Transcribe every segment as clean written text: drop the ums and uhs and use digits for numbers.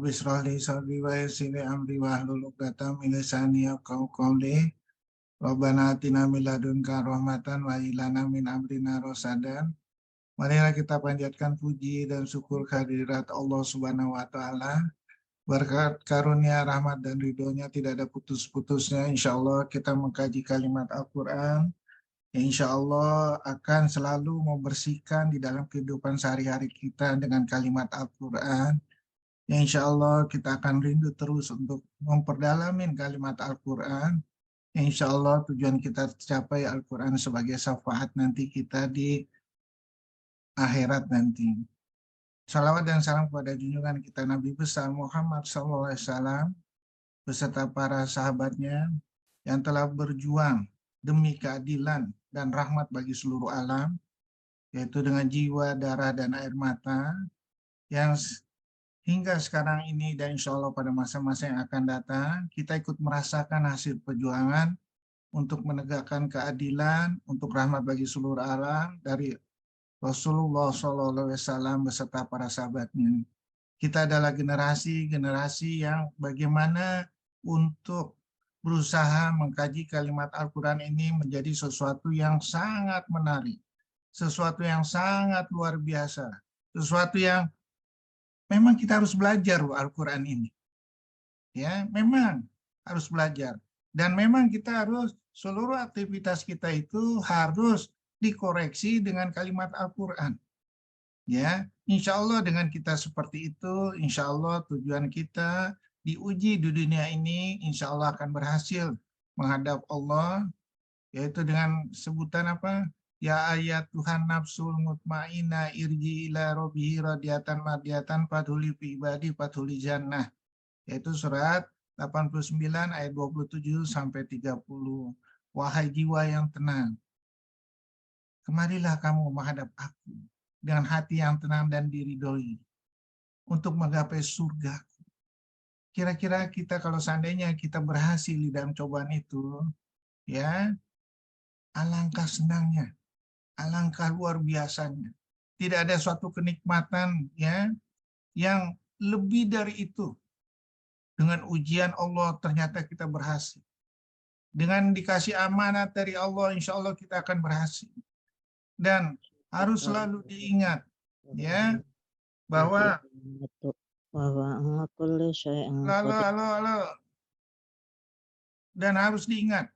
Rabbi shrah li sadri wa yassir li amri wahlul 'uqdatam min lisani yafqahu qawli. Rabbana atina min ladunka rahmatan wa hab lana min amrina rasadan. Marilah kita panjatkan puji dan syukur kehadirat Allah Subhanahu wa taala. Berkat karunia, rahmat dan ridhonya tidak ada putus-putusnya. Insya Allah kita mengkaji kalimat Al-Quran. Insya Allah akan selalu membersihkan di dalam kehidupan sehari-hari kita dengan kalimat Al-Quran. Insya Allah kita akan rindu terus untuk memperdalamin kalimat Al-Quran. Insya Allah tujuan kita tercapai Al-Quran sebagai syafaat nanti kita di akhirat nanti. Salawat dan salam kepada junjungan kita Nabi besar Muhammad SAW beserta para sahabatnya yang telah berjuang demi keadilan dan rahmat bagi seluruh alam, yaitu dengan jiwa, darah, dan air mata, yang hingga sekarang ini dan insya Allah pada masa-masa yang akan datang, kita ikut merasakan hasil perjuangan untuk menegakkan keadilan, untuk rahmat bagi seluruh alam dari Rasulullah SAW beserta para sahabatnya. Kita adalah generasi yang bagaimana untuk berusaha mengkaji kalimat Al-Quran ini menjadi sesuatu yang sangat menarik, sesuatu yang sangat luar biasa, sesuatu yang memang kita harus belajar Al-Quran ini. Ya, memang harus belajar. Dan memang kita harus, seluruh aktivitas kita itu harus dikoreksi dengan kalimat Al-Quran. Ya, insya Allah dengan kita seperti itu, insya Allah tujuan kita diuji di dunia ini, insya Allah akan berhasil menghadap Allah, yaitu dengan sebutan apa? Ya ayat Tuhan nafsul mutmainah irji ila robbihi radiyatan mardiyatan fadhuli fi ibadi fadhuli jannah. Yaitu surat 89 ayat 27 sampai 30. Wahai jiwa yang tenang, kemarilah kamu menghadap aku dengan hati yang tenang dan diridhoi untuk menggapai surga. Kira-kira kita kalau seandainya kita berhasil di dalam cobaan itu, ya, alangkah senangnya, alangkah luar biasanya. Tidak ada suatu kenikmatan ya yang lebih dari itu. Dengan ujian Allah ternyata kita berhasil. Dengan dikasih amanat dari Allah, insya Allah kita akan berhasil. Dan harus selalu diingat ya bahwa dan harus diingat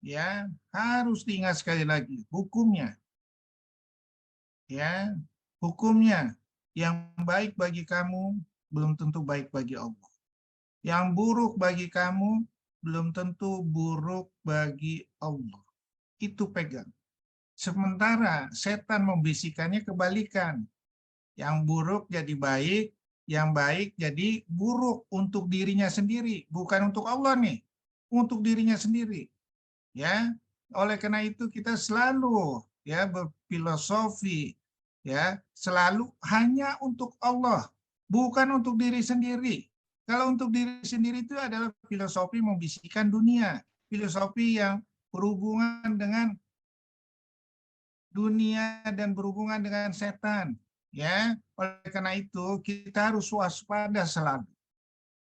ya, harus diingat sekali lagi hukumnya. Ya, hukumnya yang baik bagi kamu belum tentu baik bagi Allah. Yang buruk bagi kamu belum tentu buruk bagi Allah. Itu pegang. Sementara setan membisikannya kebalikan. Yang buruk jadi baik, yang baik jadi buruk untuk dirinya sendiri, bukan untuk Allah nih, untuk dirinya sendiri. Ya, oleh karena itu kita selalu ya berfilosofi ya, selalu hanya untuk Allah, bukan untuk diri sendiri. Kalau untuk diri sendiri itu adalah filosofi membisikkan dunia, filosofi yang berhubungan dengan dunia dan berhubungan dengan setan. Ya, oleh karena itu kita harus waspada selalu.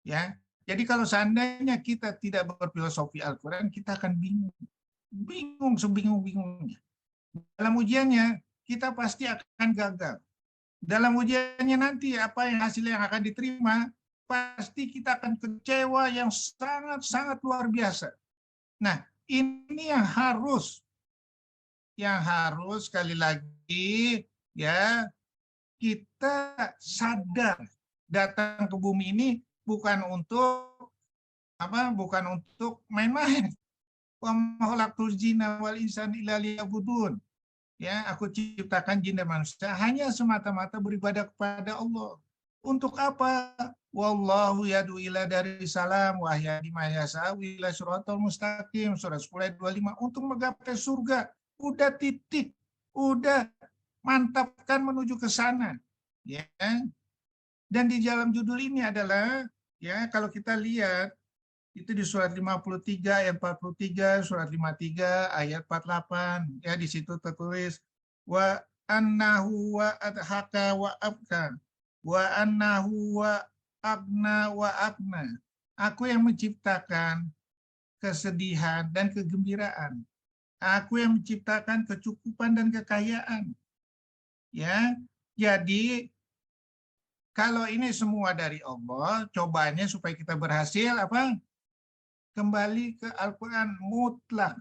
Ya, jadi kalau seandainya kita tidak berfilosofi Al-Quran, kita akan bingung sebingung-bingungnya. Dalam ujiannya kita pasti akan gagal. Dalam ujiannya nanti apa yang hasil yang akan diterima, pasti kita akan kecewa yang sangat-sangat luar biasa. Nah, ini yang harus sekali lagi ya, kita sadar datang ke bumi ini bukan untuk apa? Bukan untuk main-main. Wa ma khalaqtul jinna wal insana illa liya'budun. Ya, aku ciptakan jin dan manusia hanya semata-mata beribadah kepada Allah. Untuk apa? Wallahu yad'u ila daris salam wa yahdi man yasha'u ila siratal mustaqim, surah 10 ayat 25, untuk menggapai surga. Udah titik, udah mantapkan menuju ke sana. Ya. Dan di dalam judul ini adalah ya, kalau kita lihat itu di surat 53 ayat 43, surat 53 ayat 48, ya di situ tertulis wa annahu wa adhaka wa abka wa annahu wa abna wa abna. Aku yang menciptakan kesedihan dan kegembiraan. Aku yang menciptakan kecukupan dan kekayaan. Ya, jadi kalau ini semua dari Allah, cobanya supaya kita berhasil apa? Kembali ke Al-Quran mutlak.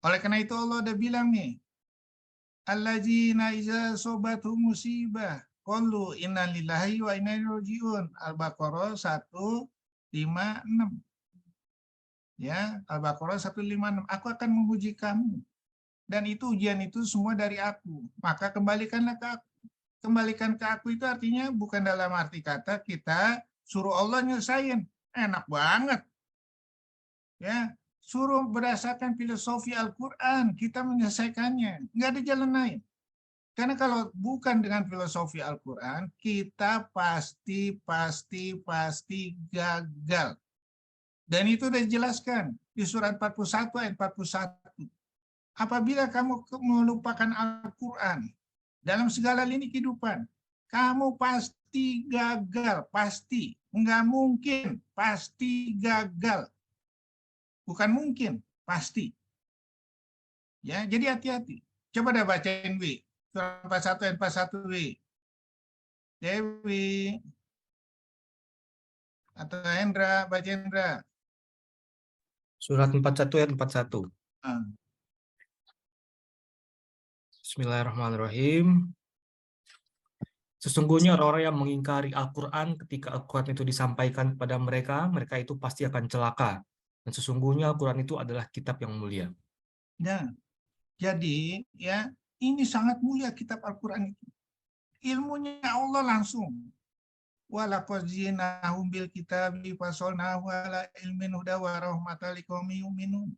Oleh karena itu Allah udah bilang nih, alladzina iza sobatu musibah qalu inna lillahi wa inna ilaihi rajiun. Al-Baqarah 156. Ya, Al-Baqarah 156. Aku akan menguji kamu. Dan itu ujian itu semua dari aku. Maka kembalikanlah ke aku. Kembalikan ke aku itu artinya bukan dalam arti kata kita suruh Allah nyelesain. Enak banget. Ya, suruh berdasarkan filosofi Al-Quran, kita menyelesaikannya. Nggak ada jalan lain. Karena kalau bukan dengan filosofi Al-Quran, kita pasti gagal. Dan itu sudah dijelaskan di surat 41 ayat 41. Apabila kamu melupakan Al-Quran dalam segala lini kehidupan, kamu pasti gagal, pasti. Nggak mungkin, pasti gagal. Bukan mungkin, pasti. Ya, jadi hati-hati. Coba dah bacain, Wi. Surat 41 ayat 41, Wi. Dewi. Atau Hendra, baca Hendra. Surat 41 ayat 41. Ah. Bismillahirrahmanirrahim. Sesungguhnya orang-orang yang mengingkari Al-Quran ketika Al-Quran itu disampaikan kepada mereka, mereka itu pasti akan celaka. Dan sesungguhnya Al-Quran itu adalah kitab yang mulia. Nah, jadi ya ini sangat mulia kitab Al-Quran itu. Ilmunya Allah langsung. Walaqad ji'nahum bil kitabi fasalnahu ala ilmin huda wa rahmatal liqaumin yu'minun.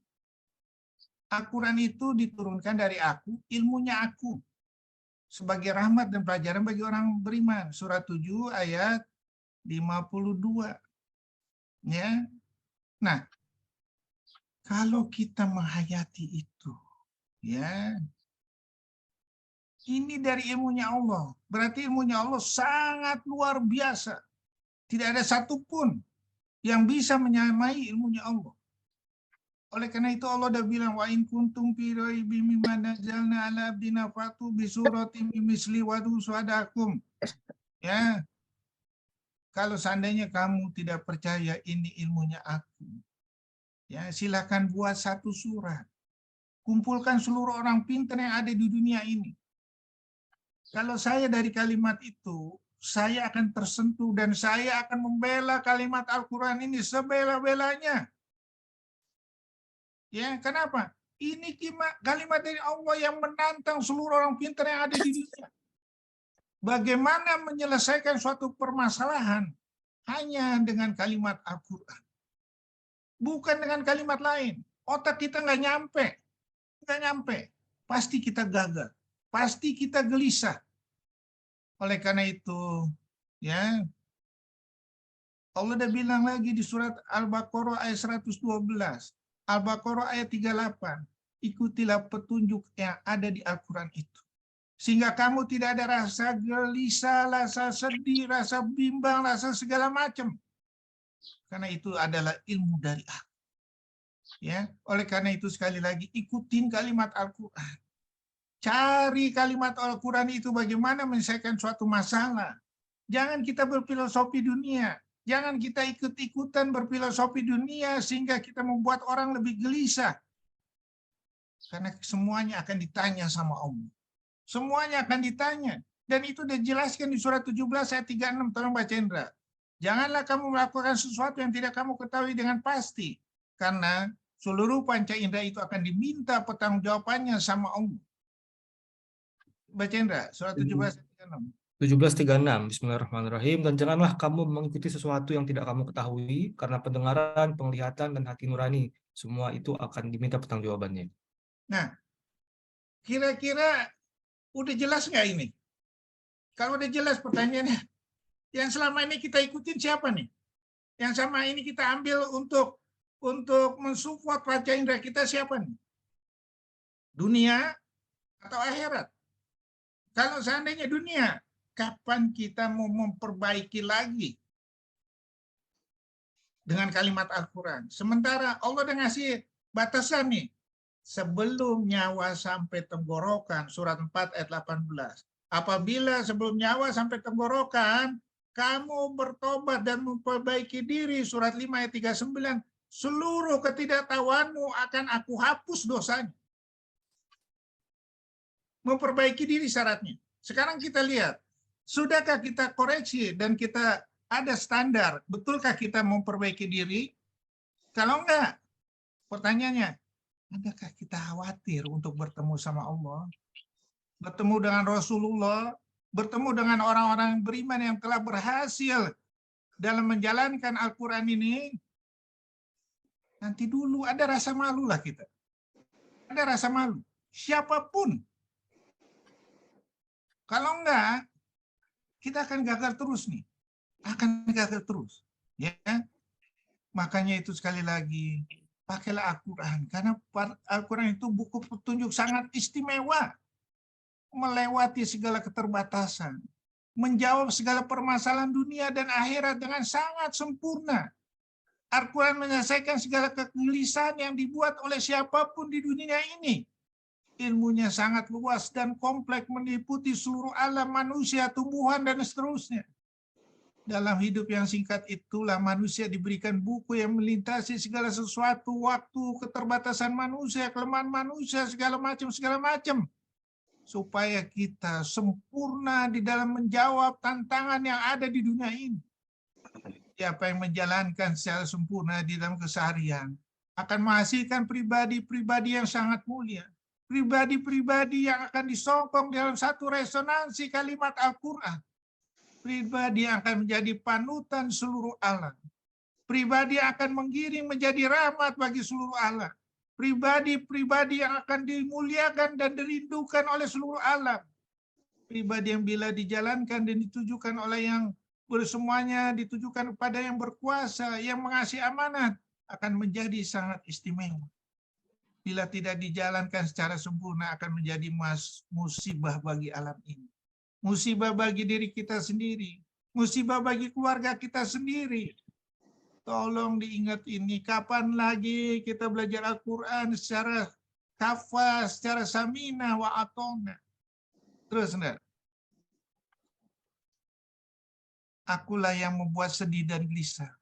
Al-Quran itu diturunkan dari aku, ilmunya aku. Sebagai rahmat dan pelajaran bagi orang beriman. Surat 7 ayat 52. Ya. Nah, kalau kita menghayati itu, ya, ini dari ilmunya Allah. Berarti ilmunya Allah sangat luar biasa. Tidak ada satupun yang bisa menyamai ilmunya Allah. Oleh karena itu Allah udah bilang wa in kuntum fi raibim mimma nazzalna ala abdina fatu bi suratin misli wadu suadakum. Ya. Kalau seandainya kamu tidak percaya ini ilmunya aku, ya silakan buat satu surat. Kumpulkan seluruh orang pintar yang ada di dunia ini. Kalau saya dari kalimat itu, saya akan tersentuh dan saya akan membela kalimat Al-Quran ini sebela-belanya. Ya, kenapa? Ini kalimat dari Allah yang menantang seluruh orang pintar yang ada di dunia. Bagaimana menyelesaikan suatu permasalahan hanya dengan kalimat Al-Quran. Bukan dengan kalimat lain. Otak kita nggak nyampe. Pasti kita gagal. Pasti kita gelisah. Oleh karena itu, ya, Allah udah bilang lagi di surat Al-Baqarah ayat 112. Al-Baqarah ayat 38, ikutilah petunjuk yang ada di Al-Quran itu. Sehingga kamu tidak ada rasa gelisah, rasa sedih, rasa bimbang, rasa segala macam. Karena itu adalah ilmu dari aku. Ya, oleh karena itu sekali lagi ikutin kalimat Al-Quran. Cari kalimat Al-Quran itu bagaimana menyelesaikan suatu masalah. Jangan kita berfilosofi dunia. Jangan kita ikut-ikutan berfilosofi dunia sehingga kita membuat orang lebih gelisah. Karena semuanya akan ditanya sama Allah. Semuanya akan ditanya. Dan itu dijelaskan di surat 17 ayat 36. Tolong baca Indra. Janganlah kamu melakukan sesuatu yang tidak kamu ketahui dengan pasti. Karena seluruh panca indera itu akan diminta pertanggungjawabannya sama Allah. Baca Indra, surat 17 ayat 36. 17:36, Bismillahirrahmanirrahim. Dan janganlah kamu mengikuti sesuatu yang tidak kamu ketahui, karena pendengaran, penglihatan, dan hati nurani, semua itu akan diminta pertanggungjawabannya. Nah, kira-kira udah jelas nggak ini? Kalau udah jelas pertanyaannya, yang selama ini kita ikutin siapa nih? Yang sama ini kita ambil untuk mensupport panca indera kita siapa nih? Dunia atau akhirat? Kalau seandainya dunia, kapan kita mau memperbaiki lagi dengan kalimat Al-Quran? Sementara Allah udah ngasih batasan nih. Sebelum nyawa sampai tenggorokan, surat 4 ayat 18. Apabila sebelum nyawa sampai tenggorokan, kamu bertobat dan memperbaiki diri, surat 5 ayat 39, seluruh ketidaktahuanmu akan aku hapus dosanya. Memperbaiki diri syaratnya. Sekarang kita lihat, sudahkah kita koreksi dan kita ada standar, betulkah kita memperbaiki diri? Kalau enggak, pertanyaannya, adakah kita khawatir untuk bertemu sama Allah? Bertemu dengan Rasulullah, bertemu dengan orang-orang beriman yang telah berhasil dalam menjalankan Al-Quran ini? Nanti dulu ada rasa malu lah kita. Ada rasa malu. Siapapun. Kalau enggak, kita akan gagal terus nih. Akan gagal terus. Ya. Makanya itu sekali lagi, pakailah Al-Quran. Karena Al-Quran itu buku petunjuk sangat istimewa. Melewati segala keterbatasan. Menjawab segala permasalahan dunia dan akhirat dengan sangat sempurna. Al-Quran menyelesaikan segala kegelisahan yang dibuat oleh siapapun di dunia ini. Ilmunya sangat luas dan kompleks, meliputi seluruh alam manusia, tumbuhan, dan seterusnya. Dalam hidup yang singkat itulah manusia diberikan buku yang melintasi segala sesuatu, waktu, keterbatasan manusia, kelemahan manusia, segala macam. Supaya kita sempurna di dalam menjawab tantangan yang ada di dunia ini. Siapa yang menjalankan secara sempurna di dalam keseharian akan menghasilkan pribadi-pribadi yang sangat mulia. Pribadi-pribadi yang akan disokong dalam satu resonansi kalimat Al-Quran. Pribadi yang akan menjadi panutan seluruh alam. Pribadi yang akan menggiring menjadi rahmat bagi seluruh alam. Pribadi-pribadi yang akan dimuliakan dan dirindukan oleh seluruh alam. Pribadi yang bila dijalankan dan ditujukan oleh yang bersemuanya, ditujukan kepada yang berkuasa, yang mengasih amanat, akan menjadi sangat istimewa. Bila tidak dijalankan secara sempurna akan menjadi musibah bagi alam ini. Musibah bagi diri kita sendiri. Musibah bagi keluarga kita sendiri. Tolong diingat ini. Kapan lagi kita belajar Al-Quran secara kafah, secara saminah wa atona. Terus, enggak? Akulah yang membuat sedih dan gelisah.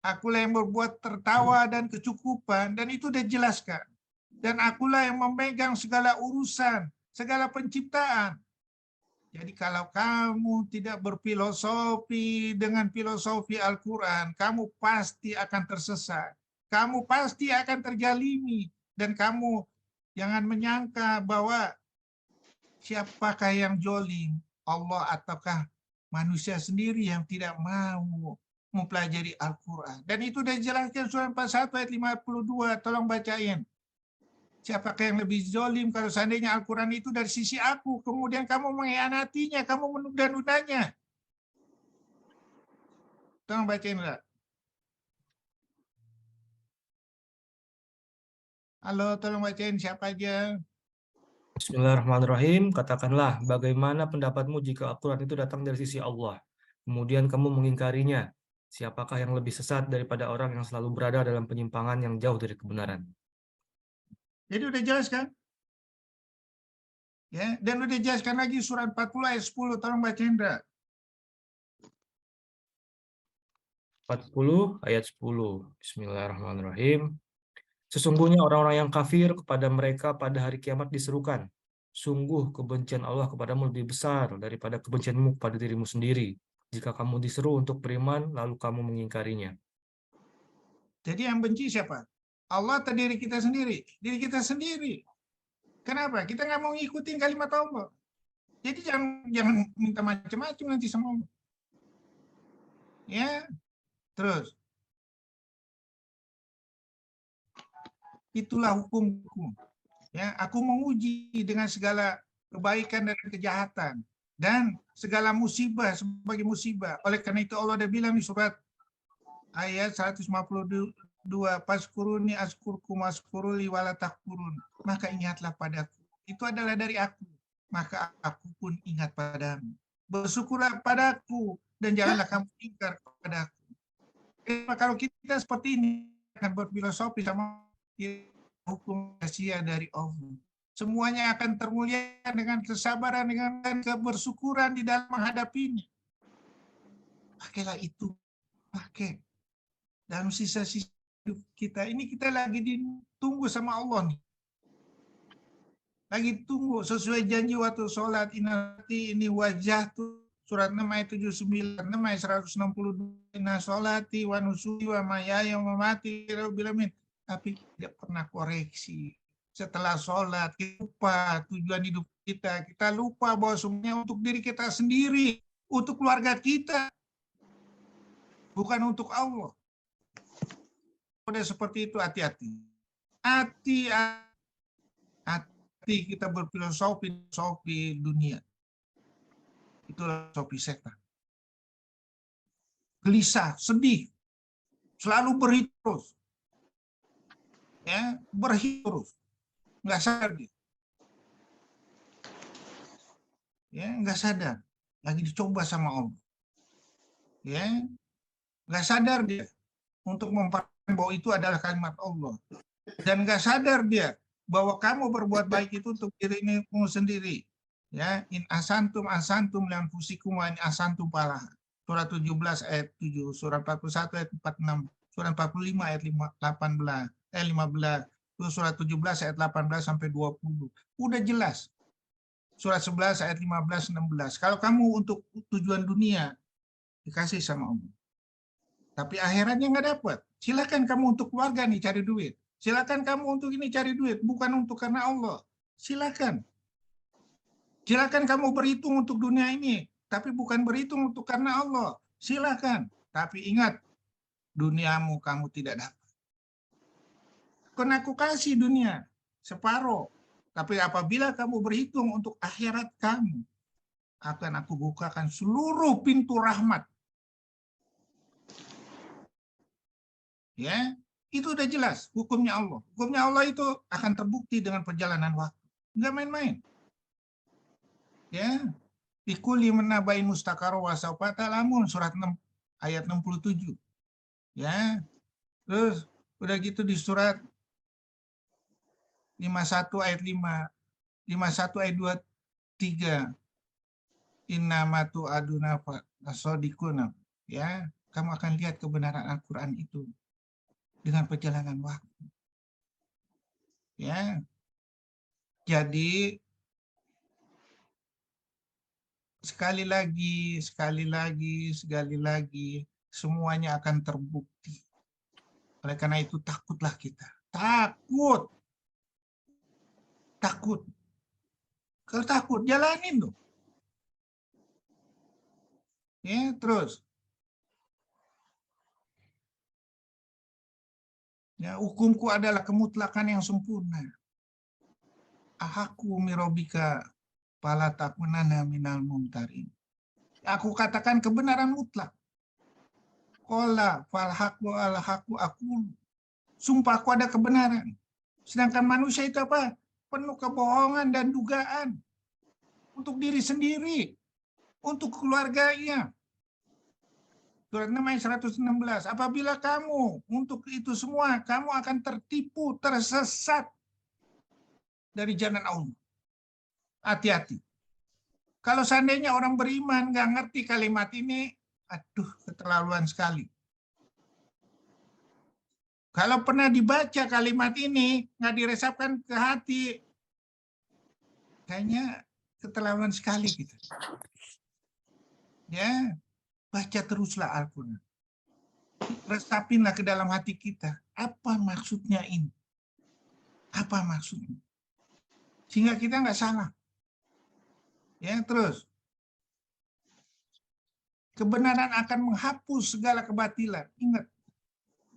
Akulah yang berbuat tertawa dan kecukupan. Dan itu sudah jelaskan. Dan akulah yang memegang segala urusan, segala penciptaan. Jadi kalau kamu tidak berfilosofi dengan filosofi Al-Quran, kamu pasti akan tersesat. Kamu pasti akan terjalimi. Dan kamu jangan menyangka bahwa siapakah yang jolim, Allah ataukah manusia sendiri yang tidak mau mempelajari Al-Quran. Dan itu sudah dijelaskan surat 41 ayat 52, tolong bacain. Siapakah yang lebih zolim kalau seandainya Al-Quran itu dari sisi aku, kemudian kamu mengkhianatinya, kamu menunda-nundanya. Tolong bacain lah. Halo, tolong bacain siapa aja. Bismillahirrahmanirrahim. Katakanlah, bagaimana pendapatmu jika Al-Quran itu datang dari sisi Allah, kemudian kamu mengingkarinya? Siapakah yang lebih sesat daripada orang yang selalu berada dalam penyimpangan yang jauh dari kebenaran? Jadi udah jelas kan? Ya, dan udah jelaskan lagi surat 40 ayat 10, tolong baca Indra. 40 ayat 10. Bismillahirrahmanirrahim. Sesungguhnya orang-orang yang kafir kepada mereka pada hari kiamat diserukan, sungguh kebencian Allah kepadamu lebih besar daripada kebencianmu kepada dirimu sendiri. Jika kamu diseru untuk beriman, lalu kamu mengingkarinya. Jadi yang benci siapa? Allah atau diri kita sendiri? Diri kita sendiri. Kenapa? Kita nggak mau ngikutin kalimat Allah. Jadi jangan minta macam-macam nanti sama Allah. Ya, terus. Itulah hukumku. Ya, aku menguji dengan segala kebaikan dan kejahatan dan segala musibah sebagai musibah. Oleh karena itu Allah ada bilang di surat ayat 152, paskuruni askurkum askuruli wala takfurun. Maka ingatlah padaku. Itu adalah dari aku. Maka aku pun ingat padamu. Bersyukurlah padaku dan janganlah kamu ingkar kepadaku. Kalau kita seperti ini akan berfilosofi sama hukum rahasia dari Allah. Semuanya akan termulia dengan kesabaran, dengan kebersyukuran di dalam menghadapinya. Pakailah itu, pakai dalam sisa-sisa hidup kita. Ini kita lagi ditunggu sama Allah nih. Lagi tunggu sesuai janji waktu sholat ini wajah tuh surat 6 ayat 79, 6 ayat 162, inna sholati wa nusuki wa mayaya wa mamati bilamin. Tapi tidak pernah koreksi. Setelah sholat, kita lupa tujuan hidup kita. Kita lupa bahwa semuanya untuk diri kita sendiri, untuk keluarga kita, bukan untuk Allah. Udah seperti itu, hati-hati. Hati kita berfilosofi dunia. Itulah filosofi setan. Gelisah, sedih, selalu berhitung terus. Ya, berhitung terus. Nggak sadar dia. Ya, nggak sadar. Lagi dicoba sama Allah. Ya, nggak sadar dia untuk memperhatikan bahwa itu adalah kalimat Allah. Dan nggak sadar dia bahwa kamu berbuat baik itu untuk dirimu sendiri. Ya, in asantum lan fusikum wa in asantum falah. Surat 17 ayat 7, surat 41 ayat 46, surat 45 ayat 15, surat 17 ayat 18 sampai 20. Udah jelas. Surat 11 ayat 15 16. Kalau kamu untuk tujuan dunia dikasih sama Allah. Tapi akhiratnya nggak dapat. Silakan kamu untuk keluarga nih cari duit. Silakan kamu untuk ini cari duit, bukan untuk karena Allah. Silakan. Silakan kamu berhitung untuk dunia ini, tapi bukan berhitung untuk karena Allah. Silakan. Tapi ingat, duniamu kamu tidak dapat. Karena aku kasih dunia separuh. Tapi apabila kamu berhitung untuk akhirat kamu, akan aku bukakan seluruh pintu rahmat. Ya, itu udah jelas hukumnya Allah. Hukumnya Allah itu akan terbukti dengan perjalanan waktu. Enggak main-main. Ya, ikuli menabain mustakaro wasaufa ta'lamun surat 6 ayat 67. Ya. Terus udah gitu di surat 51 ayat 5, 51 ayat 23. Innamatu aduna fasodikuna. Ya, kamu akan lihat kebenaran Al-Qur'an itu dengan perjalanan waktu. Ya. Jadi sekali lagi, semuanya akan terbukti. Oleh karena itu takutlah kita. Takut. Kalau takut, jalanin loh. Ya, terus. Ya, hukumku adalah kemutlakan yang sempurna. Ahaku mirobika pala takunana minal mumtarin. Aku katakan kebenaran mutlak. Qala falhaqu alhaqu aku. Sumpahku ada kebenaran. Sedangkan manusia itu apa? Penuh kebohongan dan dugaan. Untuk diri sendiri. Untuk keluarganya. Surat 6 ayat 116. Apabila kamu untuk itu semua, kamu akan tertipu, tersesat dari jalan Allah. Hati-hati. Kalau seandainya orang beriman nggak ngerti kalimat ini, aduh keterlaluan sekali. Kalau pernah dibaca kalimat ini, nggak diresapkan ke hati, kayaknya keterlaluan sekali gitu. Ya, baca teruslah Al-Quran. Resapinlah ke dalam hati kita. Apa maksudnya ini? Apa maksudnya? Sehingga kita nggak salah. Ya, terus. Kebenaran akan menghapus segala kebatilan. Ingat.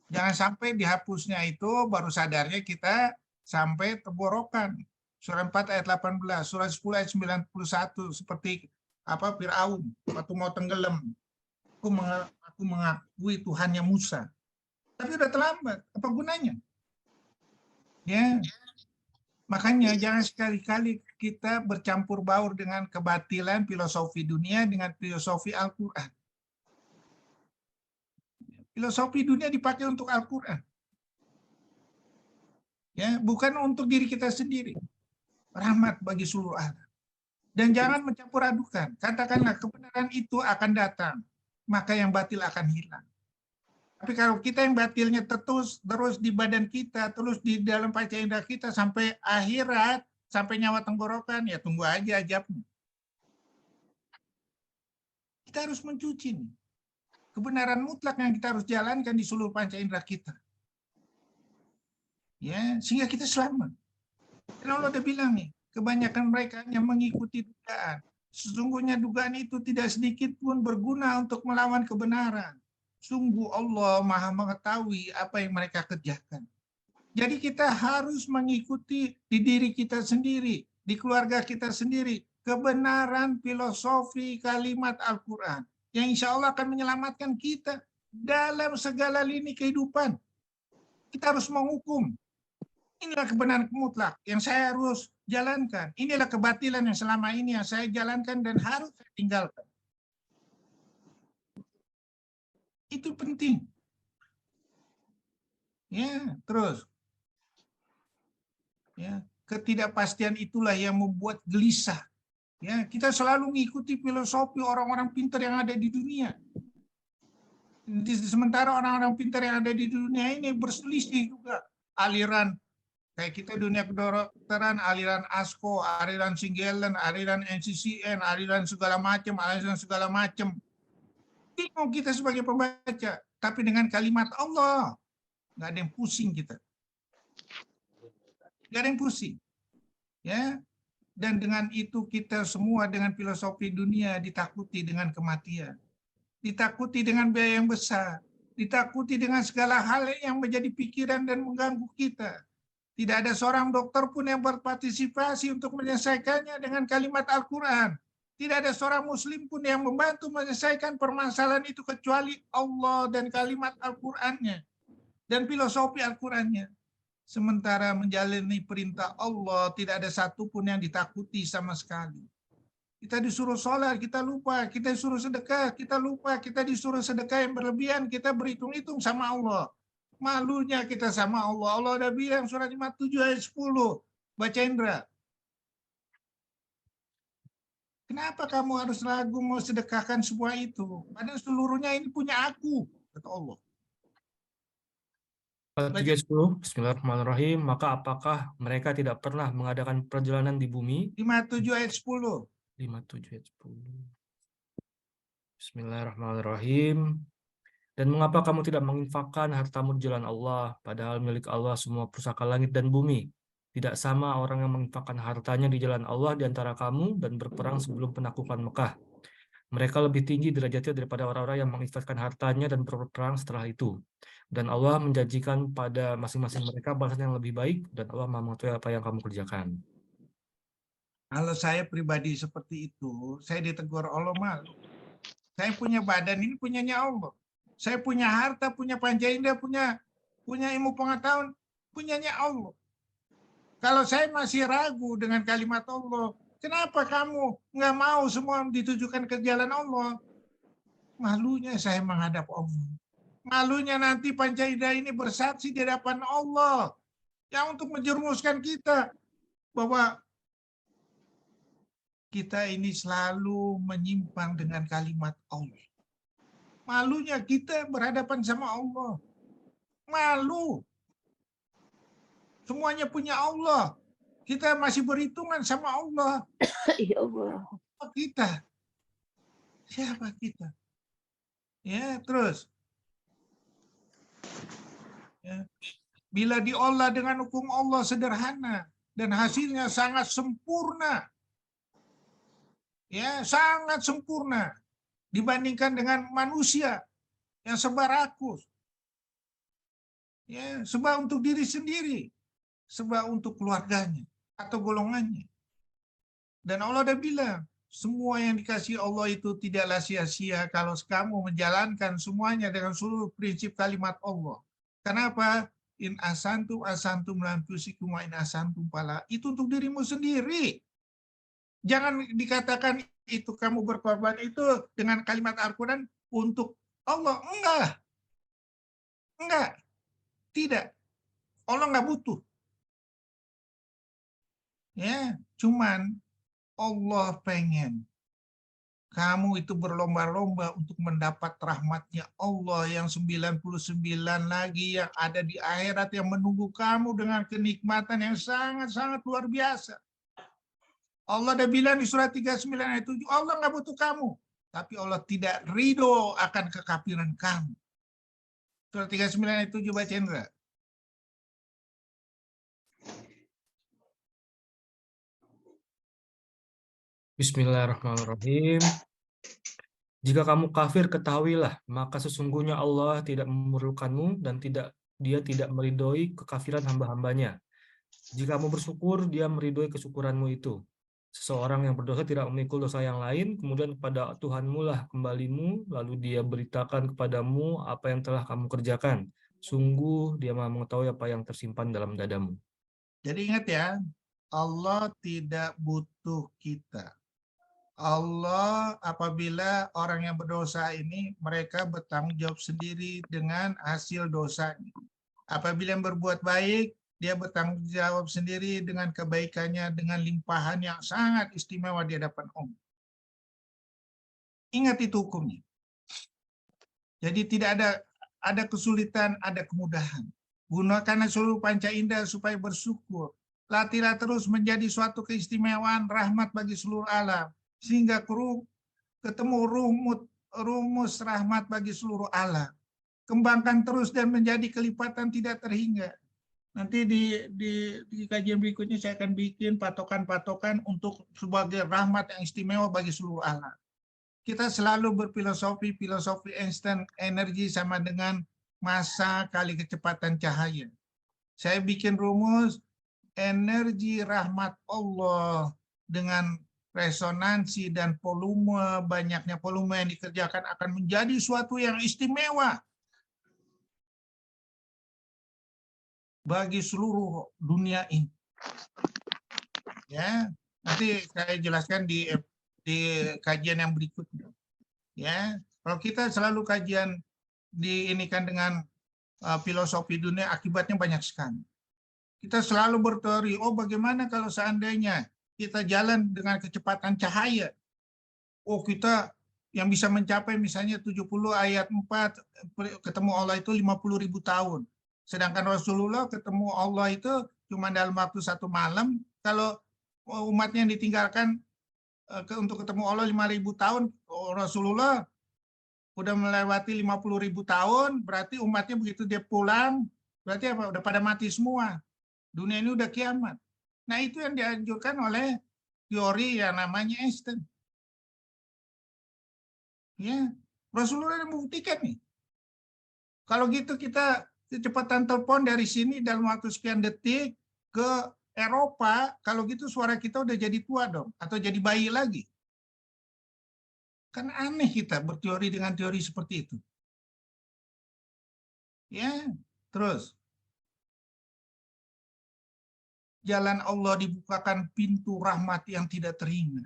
Jangan sampai dihapusnya itu baru sadarnya kita sampai teborokan. Surah 4 ayat 18, surah 10 ayat 91 seperti apa Firaun waktu mau tenggelam. Aku mengakui Tuhannya Musa. Tapi udah terlambat. Apa gunanya? Ya. Makanya jangan sekali-kali kita bercampur baur dengan kebatilan filosofi dunia dengan filosofi Al-Quran. Filosofi dunia dipakai untuk Al-Quran. Ya, bukan untuk diri kita sendiri. Rahmat bagi seluruh alam. Dan jangan mencampur adukan. Katakanlah kebenaran itu akan datang, maka yang batil akan hilang. Tapi kalau kita yang batilnya terus di badan kita, terus di dalam panca indera kita sampai akhirat, sampai nyawa tenggorokan, ya tunggu aja ajabnya. Kita harus mencuci nih. Kebenaran mutlak yang kita harus jalankan di seluruh panca indera kita. Ya, sehingga kita selamat. Dan Allah udah bilang nih, kebanyakan mereka hanya mengikuti dugaan. Sesungguhnya dugaan itu tidak sedikit pun berguna untuk melawan kebenaran. Sungguh Allah Maha mengetahui apa yang mereka kerjakan. Jadi kita harus mengikuti di diri kita sendiri, di keluarga kita sendiri, kebenaran filosofi kalimat Al-Quran yang insya Allah akan menyelamatkan kita dalam segala lini kehidupan. Kita harus menghukum. Inilah kebenaran mutlak yang saya harus jalankan. Inilah kebatilan yang selama ini yang saya jalankan dan harus saya tinggalkan. Itu penting. Ya, terus. Ya, ketidakpastian itulah yang membuat gelisah. Ya, kita selalu mengikuti filosofi orang-orang pintar yang ada di dunia. Sementara orang-orang pintar yang ada di dunia ini berselisih juga. Aliran kayak kita dunia kedokteran, aliran ASCO, aliran Singelen, aliran NCCN, aliran segala macam. Bingung kita sebagai pembaca, tapi dengan kalimat Allah nggak ada yang pusing kita, nggak ada yang pusing, ya. Dan dengan itu kita semua dengan filosofi dunia ditakuti dengan kematian, ditakuti dengan biaya yang besar, ditakuti dengan segala hal yang menjadi pikiran dan mengganggu kita. Tidak ada seorang dokter pun yang berpartisipasi untuk menyelesaikannya dengan kalimat Al-Quran. Tidak ada seorang muslim pun yang membantu menyelesaikan permasalahan itu kecuali Allah dan kalimat Al-Qurannya dan filosofi Al-Qurannya. Sementara menjalani perintah Allah tidak ada satupun yang ditakuti sama sekali. Kita disuruh sholat, kita lupa. Kita disuruh sedekah, kita lupa. Kita disuruh sedekah yang berlebihan, kita berhitung-hitung sama Allah. Malunya kita sama Allah. Allah udah bilang surat 57 ayat 10. Baca Indra. Kenapa kamu harus ragu mau sedekahkan semua itu? Padahal seluruhnya ini punya aku, kata Allah. 37:10, Bismillahirrahmanirrahim. Maka apakah mereka tidak pernah mengadakan perjalanan di bumi? 57 ayat 10. 57 ayat 10. Bismillahirrahmanirrahim. Dan mengapa kamu tidak menginfakkan hartamu di jalan Allah, padahal milik Allah semua pusaka langit dan bumi? Tidak sama orang yang menginfakkan hartanya di jalan Allah di antara kamu dan berperang sebelum penaklukan Mekah. Mereka lebih tinggi derajatnya daripada orang-orang yang menginfakkan hartanya dan berperang setelah itu. Dan Allah menjanjikan pada masing-masing mereka balasan yang lebih baik, dan Allah Maha mengetahui apa yang kamu kerjakan. Kalau saya pribadi seperti itu, saya ditegur Allah malu. Saya punya badan ini punyanya Allah. Saya punya harta, punya panca indera, punya ilmu pengetahuan, punyanya Allah. Kalau saya masih ragu dengan kalimat Allah, kenapa kamu nggak mau semua ditujukan ke jalan Allah? Malunya saya menghadap Allah. Malunya nanti panca indera ini bersaksi di hadapan Allah yang untuk menjerumuskan kita bahwa kita ini selalu menyimpang dengan kalimat Allah. Malunya kita berhadapan sama Allah. Malu. Semuanya punya Allah. Kita masih berhitungan sama Allah. Ya Allah. Siapa kita? Siapa kita? Ya, terus. Ya. Bila diolah dengan hukum Allah sederhana dan hasilnya sangat sempurna. Ya, sangat sempurna dibandingkan dengan manusia yang serba rakus. Ya, serba untuk diri sendiri, serba untuk keluarganya atau golongannya. Dan Allah udah bilang, semua yang dikasih Allah itu tidaklah sia-sia kalau kamu menjalankan semuanya dengan seluruh prinsip kalimat Allah. Kenapa? In asantum asantum lanfusikum wa in asantum fala. Itu untuk dirimu sendiri. Jangan dikatakan itu kamu berkorban itu dengan kalimat Al-Quran untuk Allah. Enggak, tidak. Allah nggak butuh. Ya, cuman Allah pengen kamu itu berlomba-lomba untuk mendapat rahmatnya Allah yang 99 lagi yang ada di akhirat yang menunggu kamu dengan kenikmatan yang sangat-sangat luar biasa. Allah udah bilang di surat 39 ayat 7, Allah nggak butuh kamu. Tapi Allah tidak ridho akan kekafiran kamu. Surat 39 ayat 7 baca Indra. Bismillahirrahmanirrahim. Jika kamu kafir, ketahuilah, maka sesungguhnya Allah tidak memerlukanmu dan Dia tidak meridhoi kekafiran hamba-hambanya. Jika kamu bersyukur, Dia meridhoi kesyukuranmu itu. Seseorang yang berdosa tidak memikul dosa yang lain, kemudian kepada Tuhanmu lah kembalimu, lalu Dia beritakan kepadamu apa yang telah kamu kerjakan. Sungguh Dia Maha mengetahui apa yang tersimpan dalam dadamu. Jadi ingat ya, Allah tidak butuh kita. Allah apabila orang yang berdosa ini mereka bertanggung jawab sendiri dengan hasil dosanya. Apabila yang berbuat baik, dia bertanggung jawab sendiri dengan kebaikannya, dengan limpahan yang sangat istimewa di hadapan Allah. Ingat itu hukumnya. Jadi tidak ada kesulitan, ada kemudahan. Gunakan seluruh panca indera supaya bersyukur. Latihlah terus menjadi suatu keistimewaan rahmat bagi seluruh alam. Sehingga ketemu rumus rahmat bagi seluruh alam. Kembangkan terus dan menjadi kelipatan tidak terhingga. Nanti di kajian berikutnya saya akan bikin patokan-patokan untuk sebagai rahmat yang istimewa bagi seluruh alam. Kita selalu berfilosofi Einstein, energi sama dengan massa kali kecepatan cahaya. Saya bikin rumus energi rahmat Allah dengan resonansi dan volume, banyaknya volume yang dikerjakan akan menjadi suatu yang istimewa bagi seluruh dunia ini. Ya, nanti saya jelaskan di kajian yang berikutnya. Ya, kalau kita selalu kajian diinikan dengan filosofi dunia, akibatnya banyak sekali. Kita selalu berteori, oh bagaimana kalau seandainya kita jalan dengan kecepatan cahaya. Oh kita yang bisa mencapai misalnya 70 ayat 4, ketemu Allah itu 50.000 tahun. Sedangkan Rasulullah ketemu Allah itu cuma dalam waktu 1 malam. Kalau umatnya yang ditinggalkan untuk ketemu Allah 5.000 tahun, Rasulullah udah melewati 50.000 tahun, berarti umatnya begitu dia pulang, berarti apa? Udah pada mati semua. Dunia ini udah kiamat. Nah itu yang dianjurkan oleh teori yang namanya Einstein. Ya, Rasulullah yang membuktikan nih. Kalau gitu kita kecepatan telepon dari sini dalam waktu sekian detik ke Eropa, kalau gitu suara kita udah jadi tua dong, atau jadi bayi lagi. Kan aneh kita berteori dengan teori seperti itu. Ya, terus. Jalan Allah dibukakan pintu rahmat yang tidak terhingga.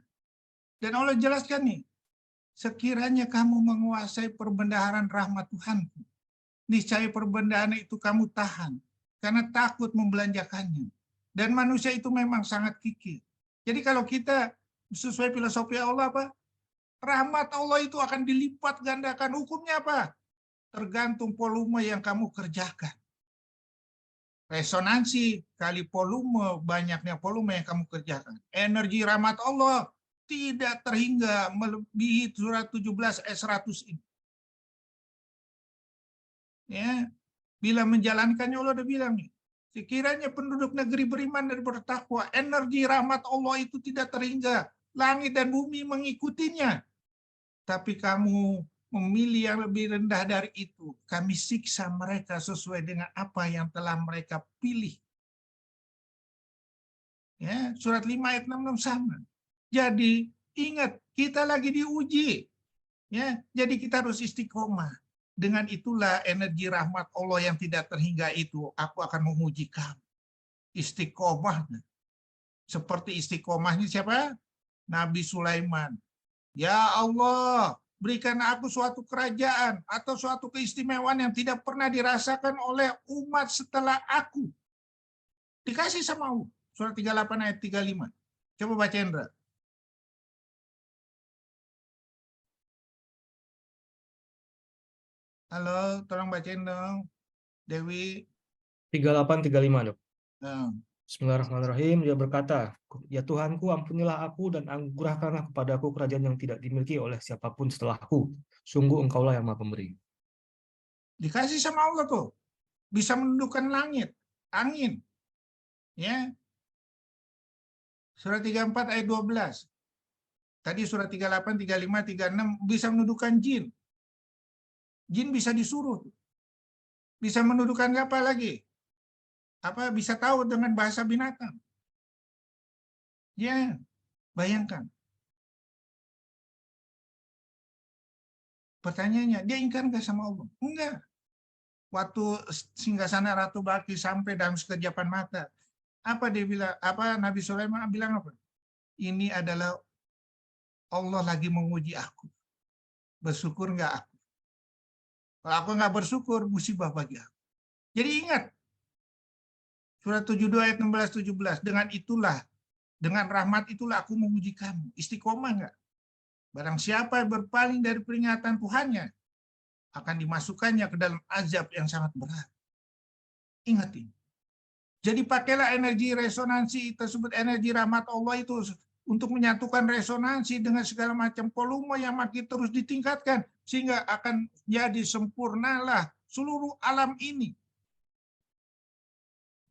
Dan Allah jelaskan nih, sekiranya kamu menguasai perbendaharaan rahmat Tuhanku, niscaya perbendaharaan itu kamu tahan, karena takut membelanjakannya. Dan manusia itu memang sangat kikir. Jadi kalau kita sesuai filosofi Allah apa? Rahmat Allah itu akan dilipat gandakan. Hukumnya apa? Tergantung volume yang kamu kerjakan. Resonansi kali volume, banyaknya volume yang kamu kerjakan. Energi rahmat Allah tidak terhingga melebihi surat 17 ayat 100 ini. Ya, bila menjalankannya Allah udah bilang nih, sekiranya penduduk negeri beriman dan bertakwa, energi rahmat Allah itu tidak terhingga, langit dan bumi mengikutinya. Tapi kamu memilih yang lebih rendah dari itu, kami siksa mereka sesuai dengan apa yang telah mereka pilih. Ya, surat 5 ayat 66 sama. Jadi ingat, kita lagi diuji. Ya, jadi kita harus istiqomah. dengan itulah energi rahmat Allah yang tidak terhingga itu, aku akan menguji kamu. Istiqomah. Seperti istiqomahnya siapa? Nabi Sulaiman. Ya Allah, berikan aku suatu kerajaan atau suatu keistimewaan yang tidak pernah dirasakan oleh umat setelah aku. Dikasih sama Allah. Surah 38 ayat 35. Coba baca Indra. Halo, tolong bacain dong. Dewi. 38-35, Dok. Nah, Bismillahirrahmanirrahim. Dia berkata, ya Tuhanku, ampunilah aku dan anugerahkanlah kepadaku kerajaan yang tidak dimiliki oleh siapapun setelahku. Sungguh Engkaulah yang Maha Pemberi. dikasih sama Allah tuh. Bisa menundukkan langit, angin. Ya. Surah 34 ayat 12. Tadi surah 38, 35, 36 bisa menundukkan jin. Jin bisa disuruh. Bisa menundukkan apa lagi? Apa bisa tahu dengan bahasa binatang? Ya, bayangkan. Pertanyaannya, dia ingkar nggak sama Allah? Enggak. Waktu singgasana Ratu Baki sampai dalam sekejapan mata, apa dia bilang? Apa Nabi Sulaiman bilang apa? Ini adalah Allah lagi menguji aku. Bersyukur nggak aku? Kalau aku nggak bersyukur, musibah bagi aku. Jadi ingat, Surah 72 ayat 16-17, dengan rahmat itulah aku menguji kamu. Istiqomah nggak? Barang siapa yang berpaling dari peringatan Tuhannya, akan dimasukkannya ke dalam azab yang sangat berat. Ingat ini. Jadi pakailah energi resonansi tersebut, energi rahmat Allah itu untuk menyatukan resonansi dengan segala macam volume yang makin terus ditingkatkan, sehingga akan jadi sempurnalah seluruh alam ini.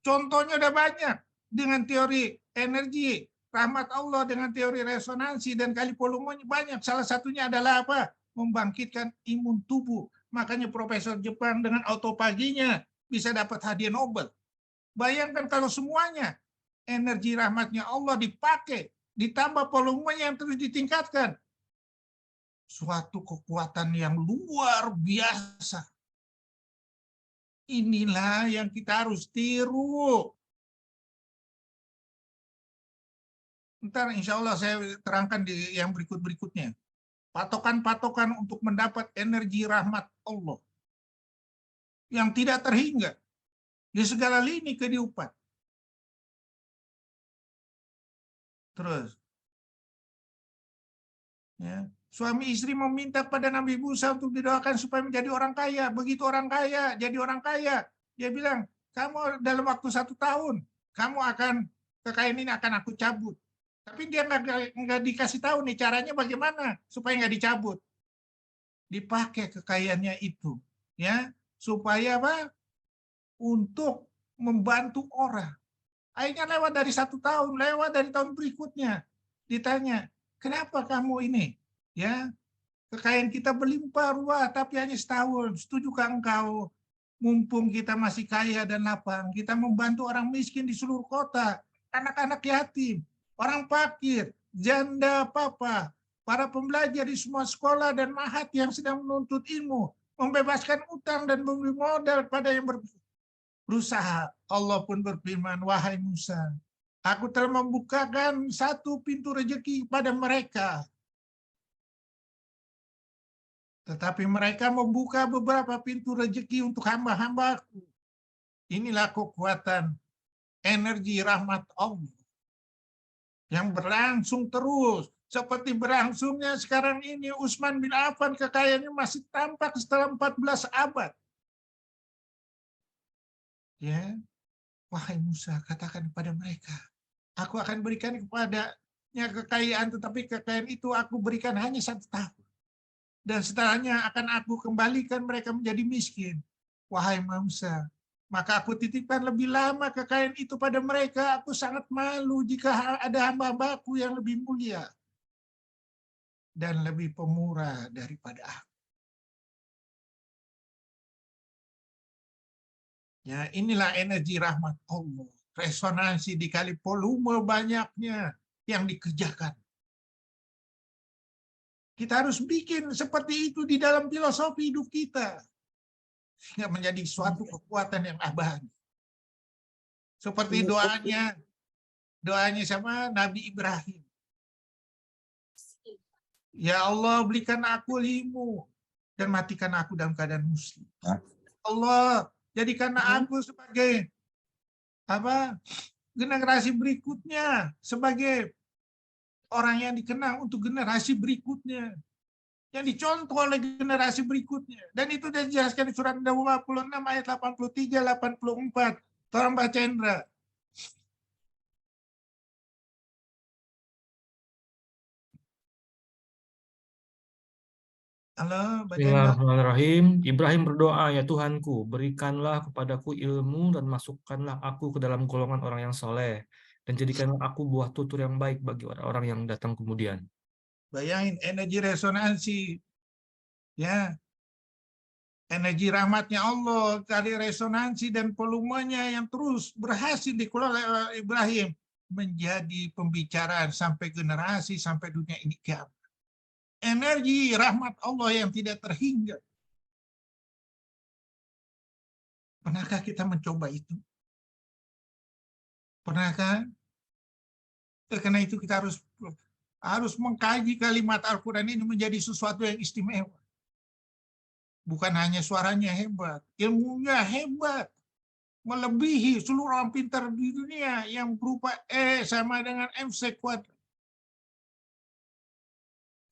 Contohnya udah banyak dengan teori energi rahmat Allah, dengan teori resonansi dan kali volumenya banyak. Salah satunya adalah apa? Membangkitkan imun tubuh. Makanya Profesor Jepang dengan autofaginya bisa dapat hadiah Nobel. Bayangkan kalau semuanya energi rahmatnya Allah dipakai, ditambah volumenya yang terus ditingkatkan. Suatu kekuatan yang luar biasa. Inilah yang kita harus tiru. Ntar insya Allah saya terangkan di yang berikut-berikutnya. Patokan-patokan untuk mendapat energi rahmat Allah. Yang tidak terhingga. Di segala lini kehidupan. Terus. Ya. Suami istri meminta pada Nabi Musa untuk didoakan supaya menjadi orang kaya. Begitu orang kaya, jadi orang kaya. Dia bilang, kamu dalam waktu 1 tahun, kamu akan, kekayaan ini akan aku cabut. Tapi dia nggak dikasih tahu nih caranya bagaimana supaya nggak dicabut. Dipakai kekayaannya itu. Ya, supaya apa? Untuk membantu orang. Akhirnya lewat dari 1 tahun, lewat dari tahun berikutnya. Ditanya, kenapa kamu ini? Ya, kekayaan kita berlimpah ruah, tapi hanya setahun. Setujukah engkau? Mumpung kita masih kaya dan lapang, kita membantu orang miskin di seluruh kota, anak-anak yatim, orang fakir, janda papa, para pembelajar di semua sekolah dan mahat yang sedang menuntut ilmu, membebaskan utang dan memberi modal pada yang berusaha. Allah pun berfirman, wahai Musa, aku telah membukakan satu pintu rezeki pada mereka. Tetapi mereka membuka beberapa pintu rezeki untuk hamba-hambaku. Inilah kekuatan energi rahmat Allah yang berlangsung terus. Seperti berlangsungnya sekarang ini Utsman bin Affan, kekayaannya masih tampak setelah 14 abad. Ya, wahai Musa, katakan kepada mereka, aku akan berikan kepadanya kekayaan, tetapi kekayaan itu aku berikan hanya 1 tahun. Dan setelahnya akan aku kembalikan mereka menjadi miskin. Wahai Musa, maka aku titipkan lebih lama kekayaan itu pada mereka. Aku sangat malu jika ada hamba-hambaku yang lebih mulia dan lebih pemurah daripada aku. Ya, inilah energi rahmat Allah. Resonansi dikali volume banyaknya yang dikerjakan. Kita harus bikin seperti itu di dalam filosofi hidup kita. sehingga menjadi suatu kekuatan yang abadi. Seperti doanya sama Nabi Ibrahim. Ya Allah, berikan aku ilmu dan matikan aku dalam keadaan muslim. Allah, jadikanlah aku sebagai generasi berikutnya, sebagai orang yang dikenal untuk generasi berikutnya, yang dicontoh oleh generasi berikutnya. Dan itu sudah dijelaskan di surat 26 ayat 83-84. Tolong baca Indra. Halo, baca Indra. Bismillahirrahmanirrahim. Ibrahim berdoa, ya Tuhanku, berikanlah kepadaku ilmu dan masukkanlah aku ke dalam golongan orang yang soleh. Dan jadikanlah aku buah tutur yang baik bagi orang-orang yang datang kemudian. Bayangin energi resonansi, ya, energi rahmatnya Allah dari resonansi dan volumenya yang terus berhasil dikelola oleh Ibrahim menjadi pembicaraan sampai generasi, sampai dunia ini kiamat. Energi rahmat Allah yang tidak terhingga. Pernahkah kita mencoba itu? Pernahkah? Karena itu kita harus mengkaji kalimat Al-Quran ini menjadi sesuatu yang istimewa. Bukan hanya suaranya hebat, ilmunya hebat, melebihi seluruh orang pintar di dunia yang berupa E sama dengan MC kuadrat.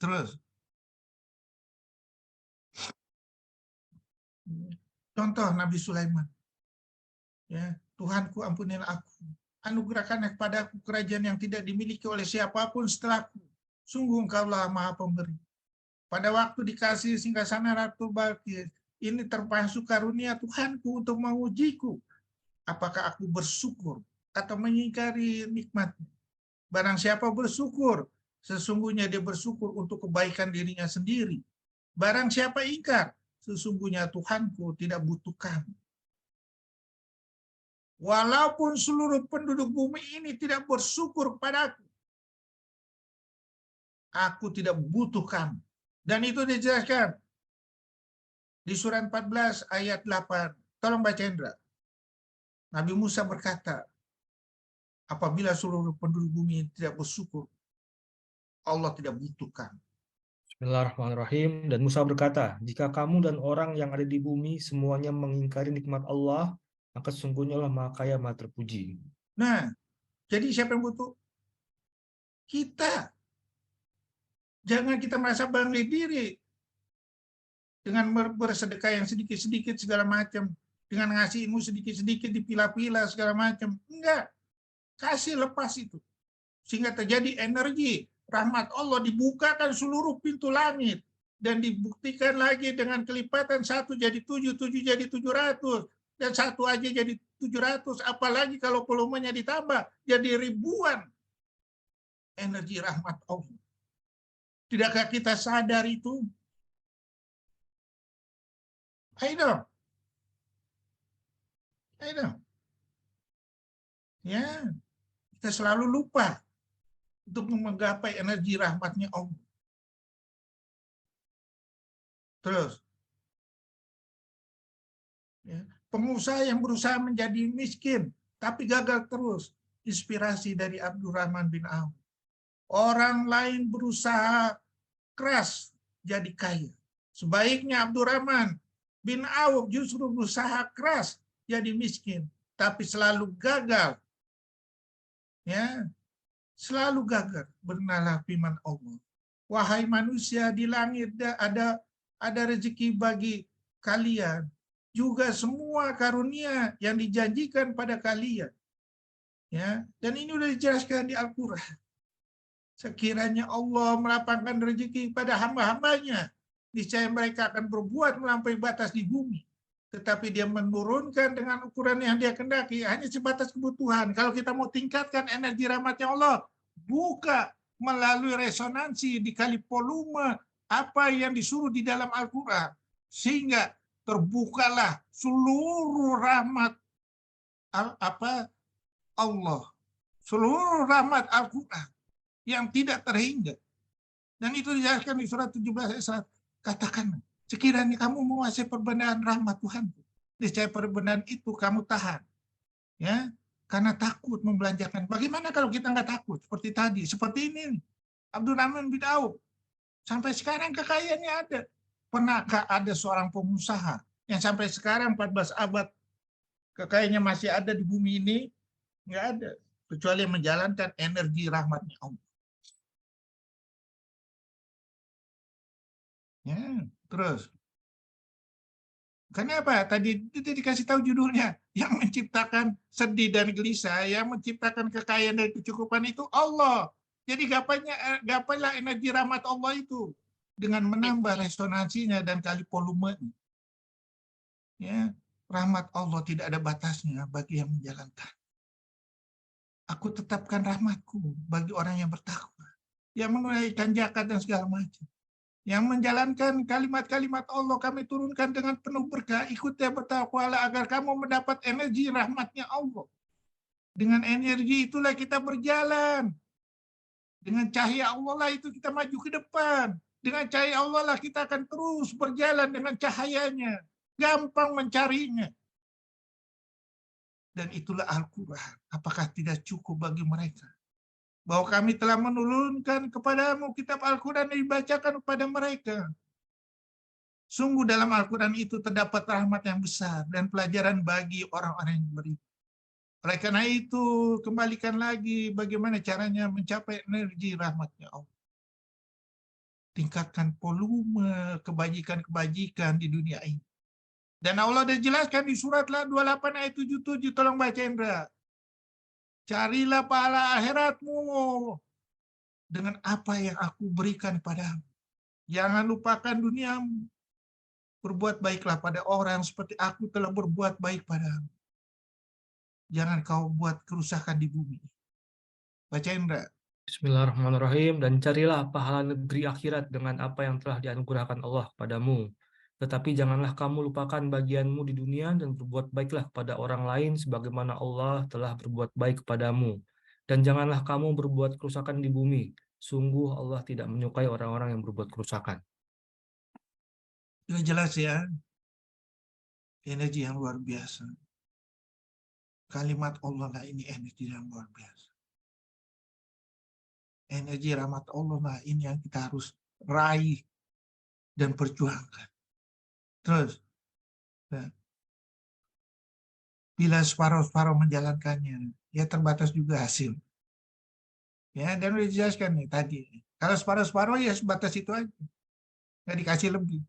Terus, contoh Nabi Sulaiman. Ya, Tuhanku ampunilah aku. Anugerahkan kepada aku kerajaan yang tidak dimiliki oleh siapapun setelahku. Sungguh Engkaulah Maha Pemberi. Pada waktu dikasih singgasana Ratu Balkis, ini termasuk karunia Tuhanku untuk mengujiku. Apakah aku bersyukur atau mengingkari nikmatnya? Barang siapa bersyukur, sesungguhnya dia bersyukur untuk kebaikan dirinya sendiri. Barang siapa ingkar, sesungguhnya Tuhanku tidak butuh kamu. Walaupun seluruh penduduk bumi ini tidak bersyukur padaku, aku tidak butuh kamu. Dan itu dijelaskan di surat 14 ayat 8. Tolong baca Indra. Nabi Musa berkata, apabila seluruh penduduk bumi tidak bersyukur, Allah tidak butuh kamu. Bismillahirrahmanirrahim. Dan Musa berkata, jika kamu dan orang yang ada di bumi semuanya mengingkari nikmat Allah, maka sesungguhnya Allah Maha Kaya, Maha Terpuji. Nah, jadi siapa yang butuh? Kita. Jangan kita merasa bangga diri dengan bersedekah yang sedikit-sedikit segala macam, dengan ngasih ilmu sedikit-sedikit dipilah-pilah segala macam. Enggak. Kasih lepas itu. Sehingga terjadi energi rahmat Allah, dibukakan seluruh pintu langit dan dibuktikan lagi dengan kelipatan 1 jadi 7, 7 jadi 700 dan 1 aja jadi 700, apalagi kalau volumenya ditambah jadi ribuan energi rahmat Allah. Tidakkah kita sadar itu? Ayo dong. Ayo dong. Ya, kita selalu lupa untuk menggapai energi rahmatnya Allah. Terus, ya, pengusaha yang berusaha menjadi miskin, tapi gagal terus. Inspirasi dari Abdurrahman bin Auf. Orang lain berusaha keras jadi kaya. Sebaiknya Abdurrahman bin Auf justru berusaha keras jadi miskin, tapi selalu gagal. Ya, selalu gagal. Benalah firman Allah. Wahai manusia, di langit ada rezeki bagi kalian. Juga semua karunia yang dijanjikan pada kalian. Ya, dan ini sudah dijelaskan di Al-Quran. Sekiranya Allah melapangkan rezeki pada hamba-hambanya, niscaya mereka akan berbuat melampaui batas di bumi. Tetapi dia menurunkan dengan ukuran yang dia kendaki, hanya sebatas kebutuhan. Kalau kita mau tingkatkan energi rahmatnya Allah, buka melalui resonansi dikali volume apa yang disuruh di dalam Al-Quran. Sehingga terbukalah seluruh rahmat Allah. Seluruh rahmat Al-Quran yang tidak terhingga. Dan itu dijelaskan di surat 17 ayat 1. Katakan, Sekiranya kamu menguasai perbendaharaan rahmat Tuhan, niscaya perbendaharaan itu kamu tahan, ya, karena takut membelanjakan. Bagaimana kalau kita nggak takut? Seperti tadi, seperti ini, Abdurrahman bin Auf, sampai sekarang kekayaannya ada. Pernahkah ada seorang pengusaha yang sampai sekarang 14 abad kekayaannya masih ada di bumi ini? Nggak ada, kecuali menjalankan energi rahmatnya Allah. Ya, terus. Kenapa? Tadi itu dikasih tahu judulnya. Yang menciptakan sedih dan gelisah, yang menciptakan kekayaan dan kecukupan itu Allah. Jadi gapailah energi rahmat Allah itu dengan menambah resonansinya dan kali volume. Ya, rahmat Allah tidak ada batasnya bagi yang menjalankan. Aku tetapkan rahmatku bagi orang yang bertakwa, yang menunaikan zakat dan segala macam. Yang menjalankan kalimat-kalimat Allah kami turunkan dengan penuh berkah. Ikutlah bertakwalah agar kamu mendapat energi rahmatnya Allah. Dengan energi itulah kita berjalan. Dengan cahaya Allah lah itu kita maju ke depan. Dengan cahaya Allah lah kita akan terus berjalan dengan cahayanya. Gampang mencarinya. Dan itulah Al-Quran. Apakah tidak cukup bagi mereka? Bahwa kami telah menurunkan kepadamu kitab Al-Quran yang dibacakan kepada mereka. Sungguh dalam Al-Quran itu terdapat rahmat yang besar dan pelajaran bagi orang-orang yang beriman. Oleh karena itu, kembalikan lagi bagaimana caranya mencapai energi rahmatnya Allah. Tingkatkan volume kebajikan-kebajikan di dunia ini. Dan Allah sudah jelaskan di surat 28 ayat 77, tolong baca Indra. Carilah pahala akhiratmu dengan apa yang aku berikan padamu. Jangan lupakan duniamu. Berbuat baiklah pada orang seperti aku telah berbuat baik padamu. Jangan kau buat kerusakan di bumi. Baca Indra. Bismillahirrahmanirrahim. Dan carilah pahala negeri akhirat dengan apa yang telah dianugerahkan Allah padamu. Tetapi janganlah kamu lupakan bagianmu di dunia dan berbuat baiklah kepada orang lain sebagaimana Allah telah berbuat baik kepadamu. Dan janganlah kamu berbuat kerusakan di bumi. Sungguh Allah tidak menyukai orang-orang yang berbuat kerusakan. Sudah jelas ya. Energi yang luar biasa. Kalimat Allah lah ini energi yang luar biasa. Energi rahmat Allah lah ini yang kita harus raih dan perjuangkan. Terus, bila separuh-separuh menjalankannya, ya terbatas juga hasil. Ya, dan udah dijelaskan nih tadi. Kalau separuh-separuh ya sebatas itu aja. Nggak dikasih lebih.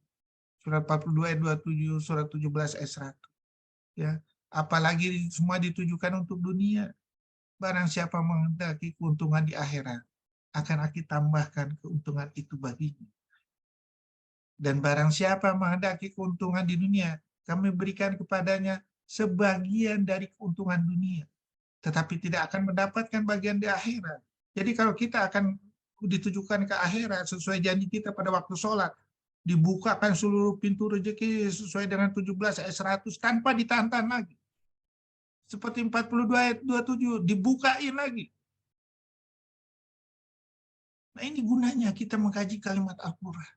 Surat 42 ayat 27, surat 17 ayat 100. Ya, apalagi semua ditujukan untuk dunia. Barang siapa menghendaki keuntungan di akhirat, akan aku tambahkan keuntungan itu baginya. Dan barang siapa menghendaki keuntungan di dunia, kami berikan kepadanya sebagian dari keuntungan dunia. Tetapi tidak akan mendapatkan bagian di akhirat. Jadi kalau kita akan ditujukan ke akhirat sesuai janji kita pada waktu sholat, dibukakan seluruh pintu rezeki sesuai dengan 17 ayat 100 tanpa ditantang lagi. Seperti 42 ayat 27, dibukain lagi. Nah ini gunanya kita mengkaji kalimat Al-Quran.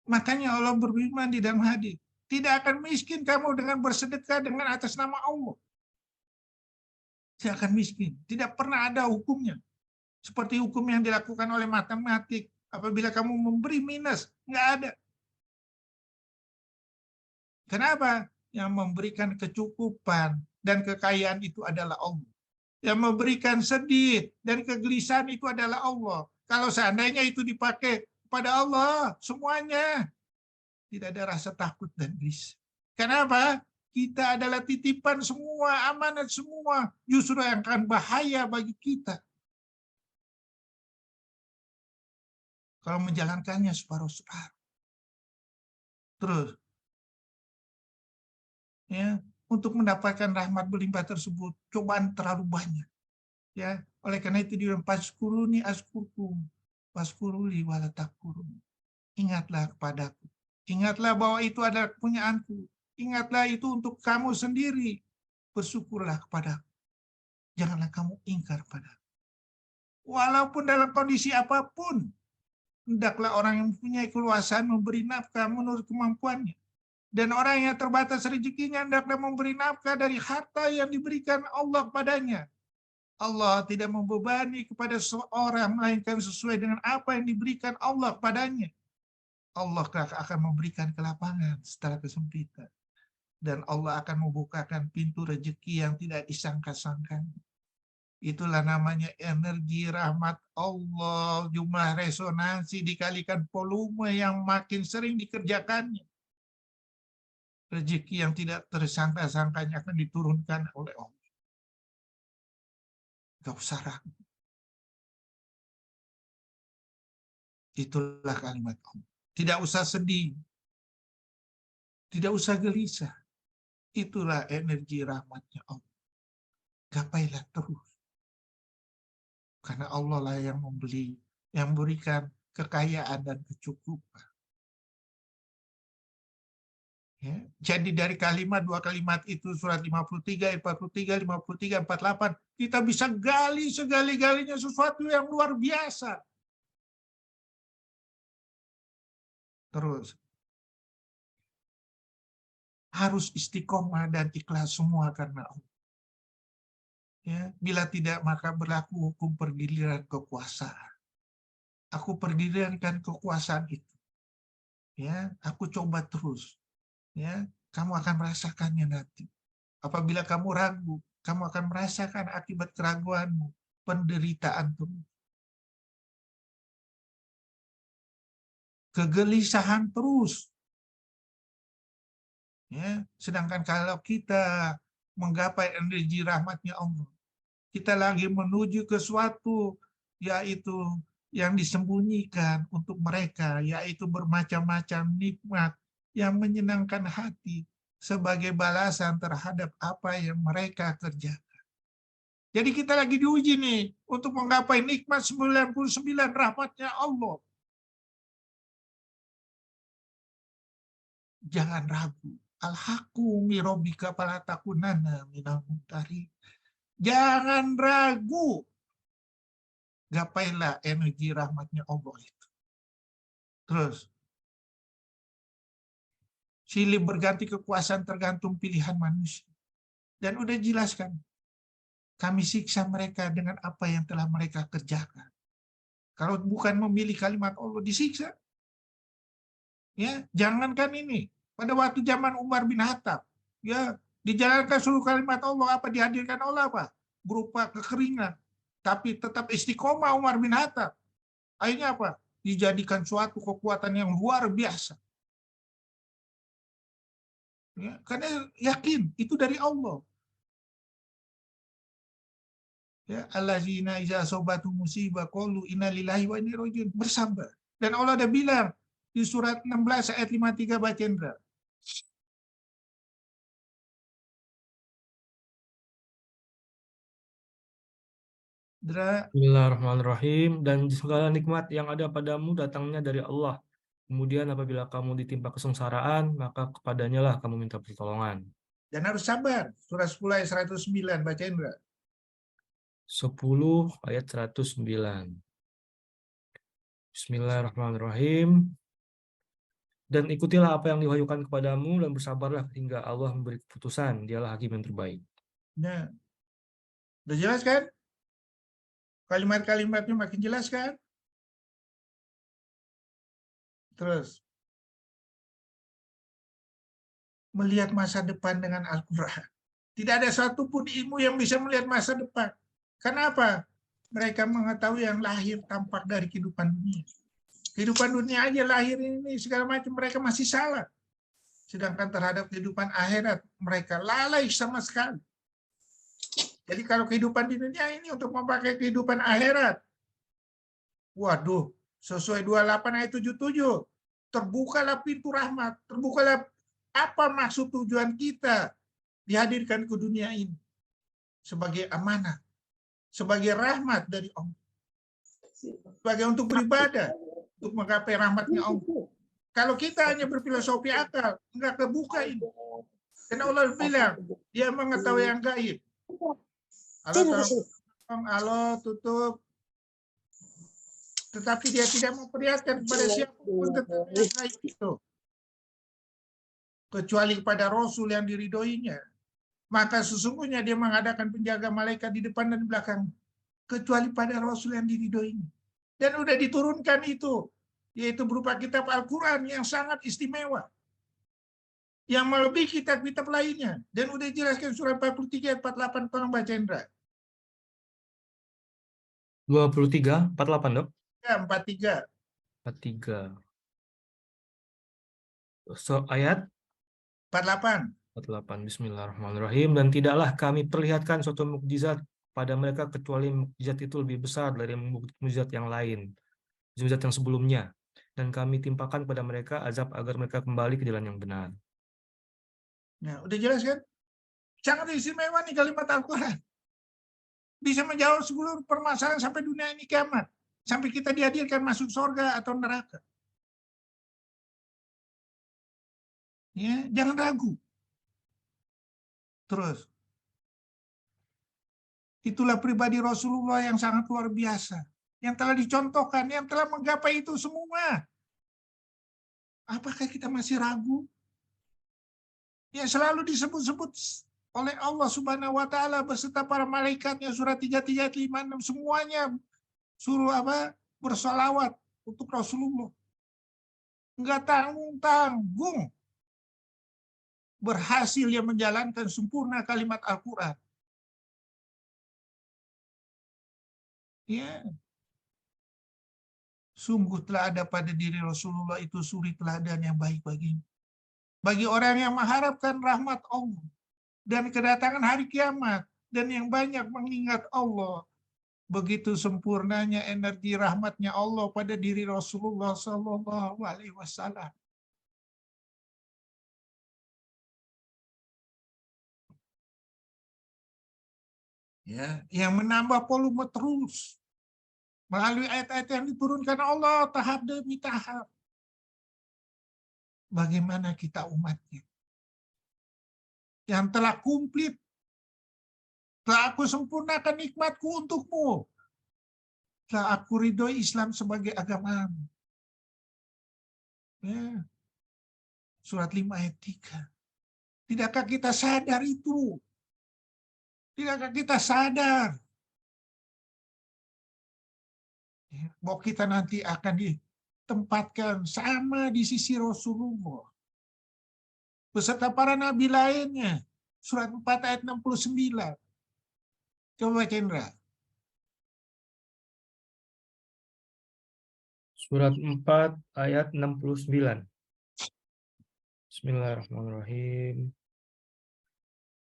Makanya Allah berfirman di dalam hadis, tidak akan miskin kamu dengan bersedekah dengan atas nama Allah. Tidak akan miskin. Tidak pernah ada hukumnya. Seperti hukum yang dilakukan oleh matematik. Apabila kamu memberi minus, nggak ada. Kenapa? Yang memberikan kecukupan dan kekayaan itu adalah Allah. Yang memberikan sedih dan kegelisahan itu adalah Allah. Kalau seandainya itu dipakai pada Allah, semuanya tidak ada rasa takut dan gelisah. Kenapa? Kita adalah titipan semua, amanat semua. Justru yang akan bahaya bagi kita kalau menjalankannya separuh-separuh. Terus, ya, untuk mendapatkan rahmat berlimpah tersebut, cobaan terlalu banyak. Ya, oleh karena itu di faskuruni askurkum, faskuruli wala takfurun. Ingatlah kepadaku. Ingatlah bahwa itu adalah kepunyaanku. Ingatlah itu untuk kamu sendiri. Bersyukurlah kepadaku. Janganlah kamu ingkar padaku. Walaupun dalam kondisi apapun, Hendaklah orang yang mempunyai keluasan memberi nafkah menurut kemampuannya. Dan orang yang terbatas rezekinya hendaklah memberi nafkah dari harta yang diberikan Allah padanya. Allah tidak membebani kepada seorang melainkan sesuai dengan apa yang diberikan Allah padanya. Allah akan memberikan kelapangan setelah kesempitan. Dan Allah akan membukakan pintu rezeki yang tidak disangka-sangka. Itulah namanya energi rahmat Allah. Jumlah resonansi dikalikan volume yang makin sering dikerjakannya. Rezeki yang tidak tersangka-sangkanya akan diturunkan oleh Allah. Gak usah ragu. Itulah kalimat Allah. Tidak usah sedih. Tidak usah gelisah. Itulah energi rahmatnya Allah. Gapailah terus. Karena Allah lah yang membeli, yang memberikan kekayaan dan kecukupan. Ya. Jadi dari dua kalimat itu, surat 53, 43, 53, 48, kita bisa gali segali-galinya sesuatu yang luar biasa. Terus, harus istiqomah dan ikhlas semua karena Allah. Ya, bila tidak maka berlaku hukum pergiliran kekuasaan. Aku pergilirkan kekuasaan itu. Ya, aku coba terus. Ya, kamu akan merasakannya nanti. Apabila kamu ragu, kamu akan merasakan akibat keraguanmu, penderitaan terus. Kegelisahan terus. Ya, sedangkan kalau kita menggapai energi rahmatnya Allah, kita lagi menuju ke suatu yaitu yang disembunyikan untuk mereka, yaitu bermacam-macam nikmat yang menyenangkan hati sebagai balasan terhadap apa yang mereka kerjakan. Jadi kita lagi diuji nih untuk menggapai nikmat 99 rahmatnya Allah. Jangan ragu. Al-haqqu mi rabbika fala takunanna minal mumtarin. Jangan ragu. Gapailah energi rahmatnya Allah itu. Terus, silih berganti kekuasaan tergantung pilihan manusia. Dan udah jelaskan, kami siksa mereka dengan apa yang telah mereka kerjakan. Kalau bukan memilih kalimat Allah, disiksa. Ya, jangankan ini. Pada waktu zaman Umar bin Khattab, ya, dijalankan seluruh kalimat Allah, apa dihadirkan Allah apa? Berupa kekeringan. Tapi tetap istiqomah Umar bin Khattab. Akhirnya apa? Dijadikan suatu kekuatan yang luar biasa. Ya, karena yakin itu dari Allah. Ya, allazina iza asabatu musibah qalu inna lillahi wa inna ilaihi raji'un. Bersabar. Dan Allah ada bilang di surat 16 ayat 53 baca Indra. Bismillahirrahmanirrahim. Dan segala nikmat yang ada padamu datangnya dari Allah. Kemudian apabila kamu ditimpa kesengsaraan, maka kepadanya lah kamu minta pertolongan. Dan harus sabar. Surah 10 ayat 109 baca Indra. 10 ayat 109. Bismillahirrahmanirrahim. Dan ikutilah apa yang diwahyukan kepadamu dan bersabarlah hingga Allah memberi keputusan. Dialah hakim yang terbaik. Nah, udah jelas kan? Kalimat-kalimatnya makin jelas kan? Terus, melihat masa depan dengan Al-Quran. Tidak ada satupun ilmu yang bisa melihat masa depan. Kenapa? Mereka mengetahui yang lahir tampak dari kehidupan dunia. Kehidupan dunia aja lahir ini segala macam mereka masih salah. Sedangkan terhadap kehidupan akhirat mereka lalai sama sekali. Jadi kalau kehidupan di dunia ini untuk memakai kehidupan akhirat, waduh, sesuai 28 ayat 77, terbukalah pintu rahmat, terbukalah apa maksud tujuan kita dihadirkan ke dunia ini sebagai amanah, sebagai rahmat dari Allah, sebagai untuk beribadah, untuk menggapai rahmatnya Allah. Kalau kita hanya berfilosofi akal, enggak kebuka ini. Karena Allah bilang, dia mengetahui yang gaib. Halo, tutup. tetapi dia tidak memperlihatkan kepada siapapun tentang yang gaib itu, kecuali kepada Rasul yang diridoinya. Maka sesungguhnya dia mengadakan penjaga malaikat di depan dan di belakang, kecuali pada Rasul yang diridoinya. Dan udah diturunkan itu, yaitu berupa kitab Al-Quran yang sangat istimewa, yang melebihi kitab-kitab lainnya. Dan udah dijelaskan surah 43 ayat 48, tolong baca Indra. 23, 48 dok? Ya, 43. 43. So, ayat 48. 48. Bismillahirrahmanirrahim. Dan tidaklah kami perlihatkan suatu mukjizat pada mereka kecuali mukjizat itu lebih besar dari mukjizat yang lain, mukjizat yang sebelumnya. Dan kami timpakan pada mereka azab agar mereka kembali ke jalan yang benar. Nah, udah jelas kan? Sangat istimewa nih kalimat Al-Quran. Bisa menjawab seluruh permasalahan sampai dunia ini kiamat. Sampai kita dihadirkan masuk surga atau neraka. Ya, jangan ragu. Terus, itulah pribadi Rasulullah yang sangat luar biasa. Yang telah dicontohkan, yang telah menggapai itu semua. Apakah kita masih ragu? Yang selalu disebut-sebut oleh Allah Subhanahu wa taala beserta para malaikatnya, surat 33 ayat 56, semuanya suruh apa? Bersolawat untuk Rasulullah. Enggak tanggung-tanggung berhasil dia menjalankan sempurna kalimat Al-Quran. Ya, sungguh telah ada pada diri Rasulullah itu suri teladan yang baik baginya. Bagi orang yang mengharapkan rahmat Allah dan kedatangan hari kiamat dan yang banyak mengingat Allah, begitu sempurnanya energi rahmatnya Allah pada diri Rasulullah Sallallahu Alaihi Wasallam. Ya, yang menambah volume terus melalui ayat-ayat yang diturunkan Allah tahap demi tahap. Bagaimana kita umatnya yang telah komplit, telah aku sempurnakan nikmatku untukmu, telah aku ridhoi Islam sebagai agama. Ya. Surat 5 ayat 3. Tidakkah kita sadar itu? Tidakkah kita sadar bahwa kita nanti akan ditempatkan sama di sisi Rasulullah beserta para nabi lainnya. Surat 4 ayat 69. Coba baca Indra. Surat 4 ayat 69. Bismillahirrahmanirrahim.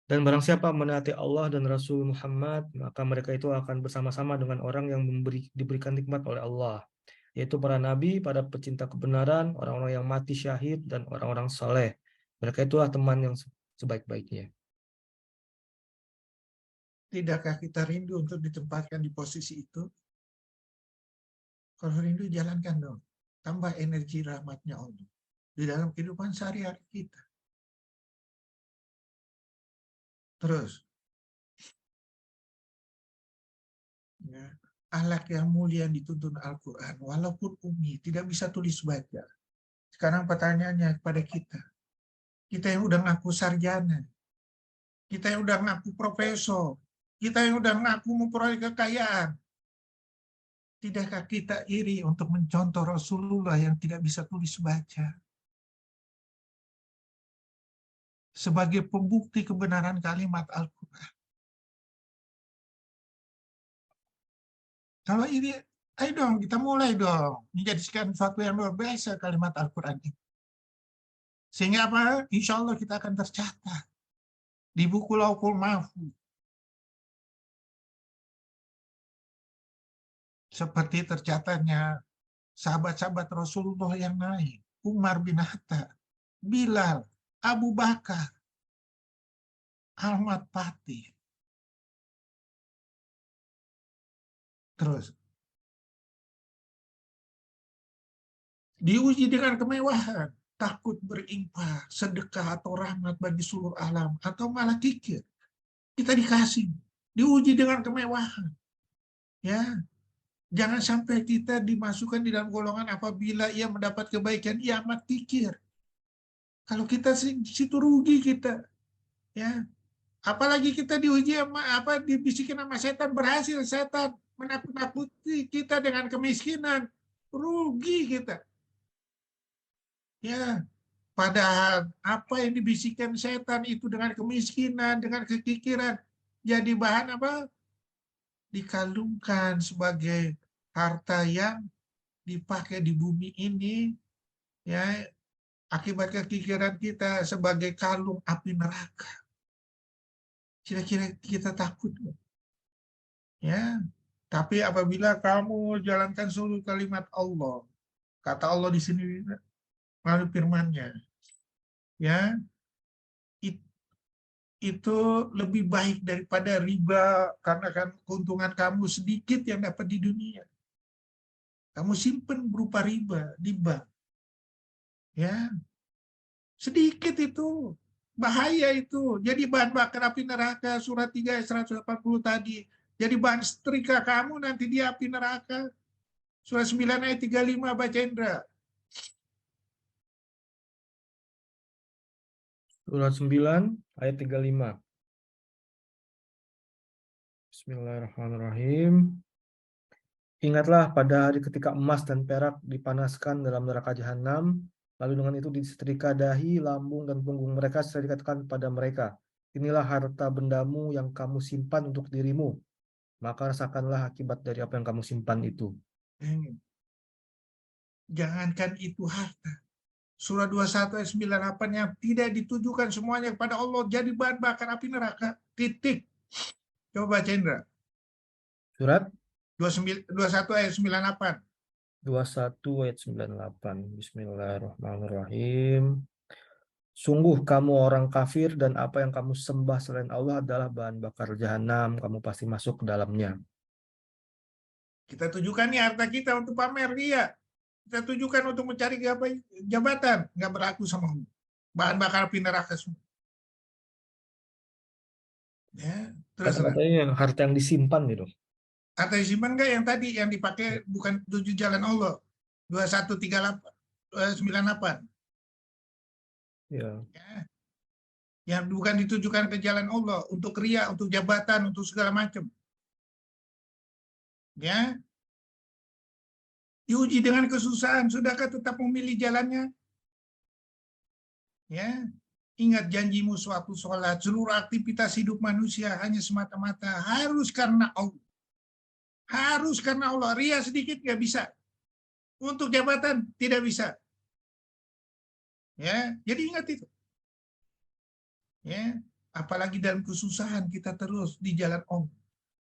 Dan barang siapa menaati Allah dan Rasul Muhammad, maka mereka itu akan bersama-sama dengan orang yang diberikan nikmat oleh Allah, yaitu para nabi, para pecinta kebenaran, orang-orang yang mati syahid, dan orang-orang saleh. Mereka itulah teman yang sebaik-baiknya. Tidakkah kita rindu untuk ditempatkan di posisi itu? Kalau rindu, jalankan dong. Tambah energi rahmatnya Allah di dalam kehidupan sehari-hari kita. Terus, ya, akhlak yang mulia yang dituntun Al-Quran, walaupun umi, tidak bisa tulis baca. Sekarang pertanyaannya kepada kita yang udah ngaku sarjana, kita yang udah ngaku profesor, kita yang udah ngaku memperoleh kekayaan, tidakkah kita iri untuk mencontoh Rasulullah yang tidak bisa tulis baca? Sebagai pembukti kebenaran kalimat Al-Quran. Kalau ini, ayo dong, kita mulai dong menjadikan sesuatu yang luar biasa kalimat Al-Quran ini. Sehingga apa? Insya Allah kita akan tercatat di buku Lauhul Mahfuz. Seperti tercatatnya sahabat-sahabat Rasulullah yang naik. Umar bin Khattab, Bilal, Abu Bakar, Ahmad Fatih. Terus, diuji dengan kemewahan, takut berinfak, sedekah atau rahmat bagi seluruh alam, atau malah kikir. Kita dikasih, diuji dengan kemewahan. Ya, Jangan sampai kita dimasukkan di dalam golongan apabila ia mendapat kebaikan, ia amat kikir. Kalau kita situ rugi kita, ya. Apalagi kita diuji sama dibisikin sama setan, berhasil setan menakut-nakuti kita dengan kemiskinan, rugi kita. Ya, padahal apa yang dibisikkan setan itu dengan kemiskinan, dengan kekikiran, jadi bahan apa? Dikalungkan sebagai harta yang dipakai di bumi ini, ya, akibat kekikiran kita sebagai kalung api neraka. Kira-kira kita takut, ya. Tapi apabila kamu jalankan seluruh kalimat Allah, kata Allah di sini melalui firman-Nya, ya, itu lebih baik daripada riba, karena kan keuntungan kamu sedikit yang dapat di dunia. Kamu simpen berupa riba di bank, ya, sedikit itu. Bahaya itu. Jadi bahan bakar api neraka, surat 3 ayat 140 tadi. Jadi bahan setrika kamu nanti di api neraka. Surat 9 ayat 35, baca Indra. Surat 9 ayat 35. Bismillahirrahmanirrahim. Ingatlah pada hari ketika emas dan perak dipanaskan dalam neraka jahanam, lalu dengan itu disetrika dahi, lambung, dan punggung mereka serta dikatakan pada mereka, inilah harta bendamu yang kamu simpan untuk dirimu, maka rasakanlah akibat dari apa yang kamu simpan itu. Jangankan itu harta. Surah 21 ayat 98 yang tidak ditujukan semuanya kepada Allah jadi bahan bakar api neraka. Titik. Coba baca Indra. Surat 21 ayat 98. 21 ayat 98. Bismillahirrahmanirrahim. Sungguh kamu orang kafir dan apa yang kamu sembah selain Allah adalah bahan bakar jahanam, kamu pasti masuk ke dalamnya. Kita tujukan nih harta kita untuk pamer dia. Kita tujukan untuk mencari jabatan, nggak berlaku sama Allah. Bahan bakar api neraka semua. Ya, terus Kata-katanya harta yang disimpan gitu. harta disimpan nggak yang tadi yang dipakai bukan tujuh jalan Allah 2198 Ya. ya. Yang bukan ditujukan ke jalan Allah untuk ria, untuk jabatan, untuk segala macam. Ya, diuji dengan kesusahan, sudahkah tetap memilih jalannya? Ya, ingat janjimu suatu sholat, seluruh aktivitas hidup manusia hanya semata-mata harus karena Allah. Harus karena Allah. Ria sedikit nggak bisa. Untuk jabatan tidak bisa. Ya, jadi ingat itu. Ya, apalagi dalam kesusahan kita terus di jalan Allah.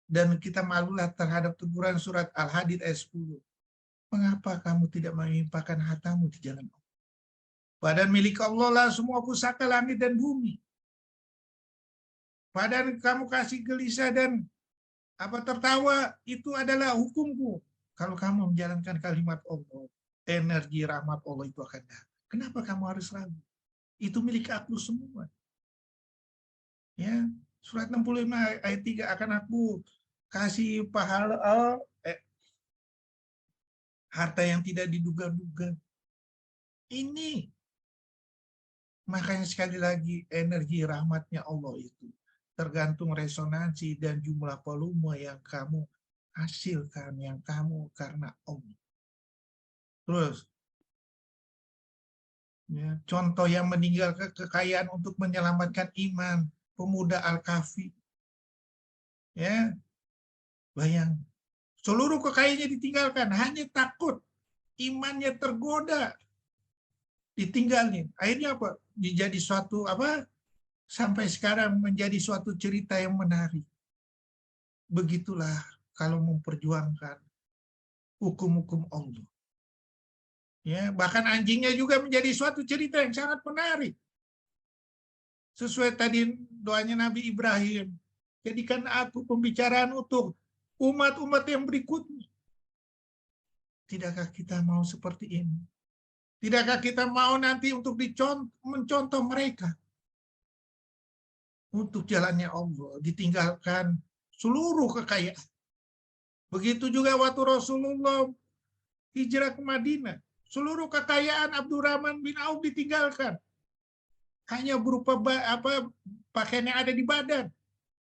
Dan kita malulah terhadap teguran surat Al-Hadid ayat 10. Mengapa kamu tidak melimpahkan hartamu di jalan Allah? Badan milik Allah lah semua pusaka langit dan bumi. Badan kamu kasih gelisah dan tertawa, itu adalah hukumku. Kalau kamu menjalankan kalimat Allah, energi rahmat Allah itu akan datang. Kenapa kamu harus ragu? Itu milik aku semua. Ya, surat 65 ayat 3, akan aku kasih pahala harta yang tidak diduga-duga. Ini makanya sekali lagi energi rahmatnya Allah itu tergantung resonansi dan jumlah volume yang kamu hasilkan, yang kamu karena Allah. Terus, ya, contoh yang meninggalkan kekayaan untuk menyelamatkan iman, pemuda Al-Kahfi. Ya, bayang, seluruh kekayaannya ditinggalkan, hanya takut imannya tergoda, ditinggalin. Akhirnya apa? Menjadi suatu sampai sekarang menjadi suatu cerita yang menarik. Begitulah kalau memperjuangkan hukum-hukum Allah. Ya, bahkan anjingnya juga menjadi suatu cerita yang sangat menarik. Sesuai tadi doanya Nabi Ibrahim, jadikan aku pembicaraan untuk umat-umat yang berikutnya. Tidakkah kita mau seperti ini? Tidakkah kita mau nanti untuk mencontoh mereka? Untuk jalannya Allah, ditinggalkan seluruh kekayaan. Begitu juga waktu Rasulullah hijrah ke Madinah. Seluruh kekayaan Abdurrahman bin Auf ditinggalkan. Hanya berupa pakaian yang ada di badan.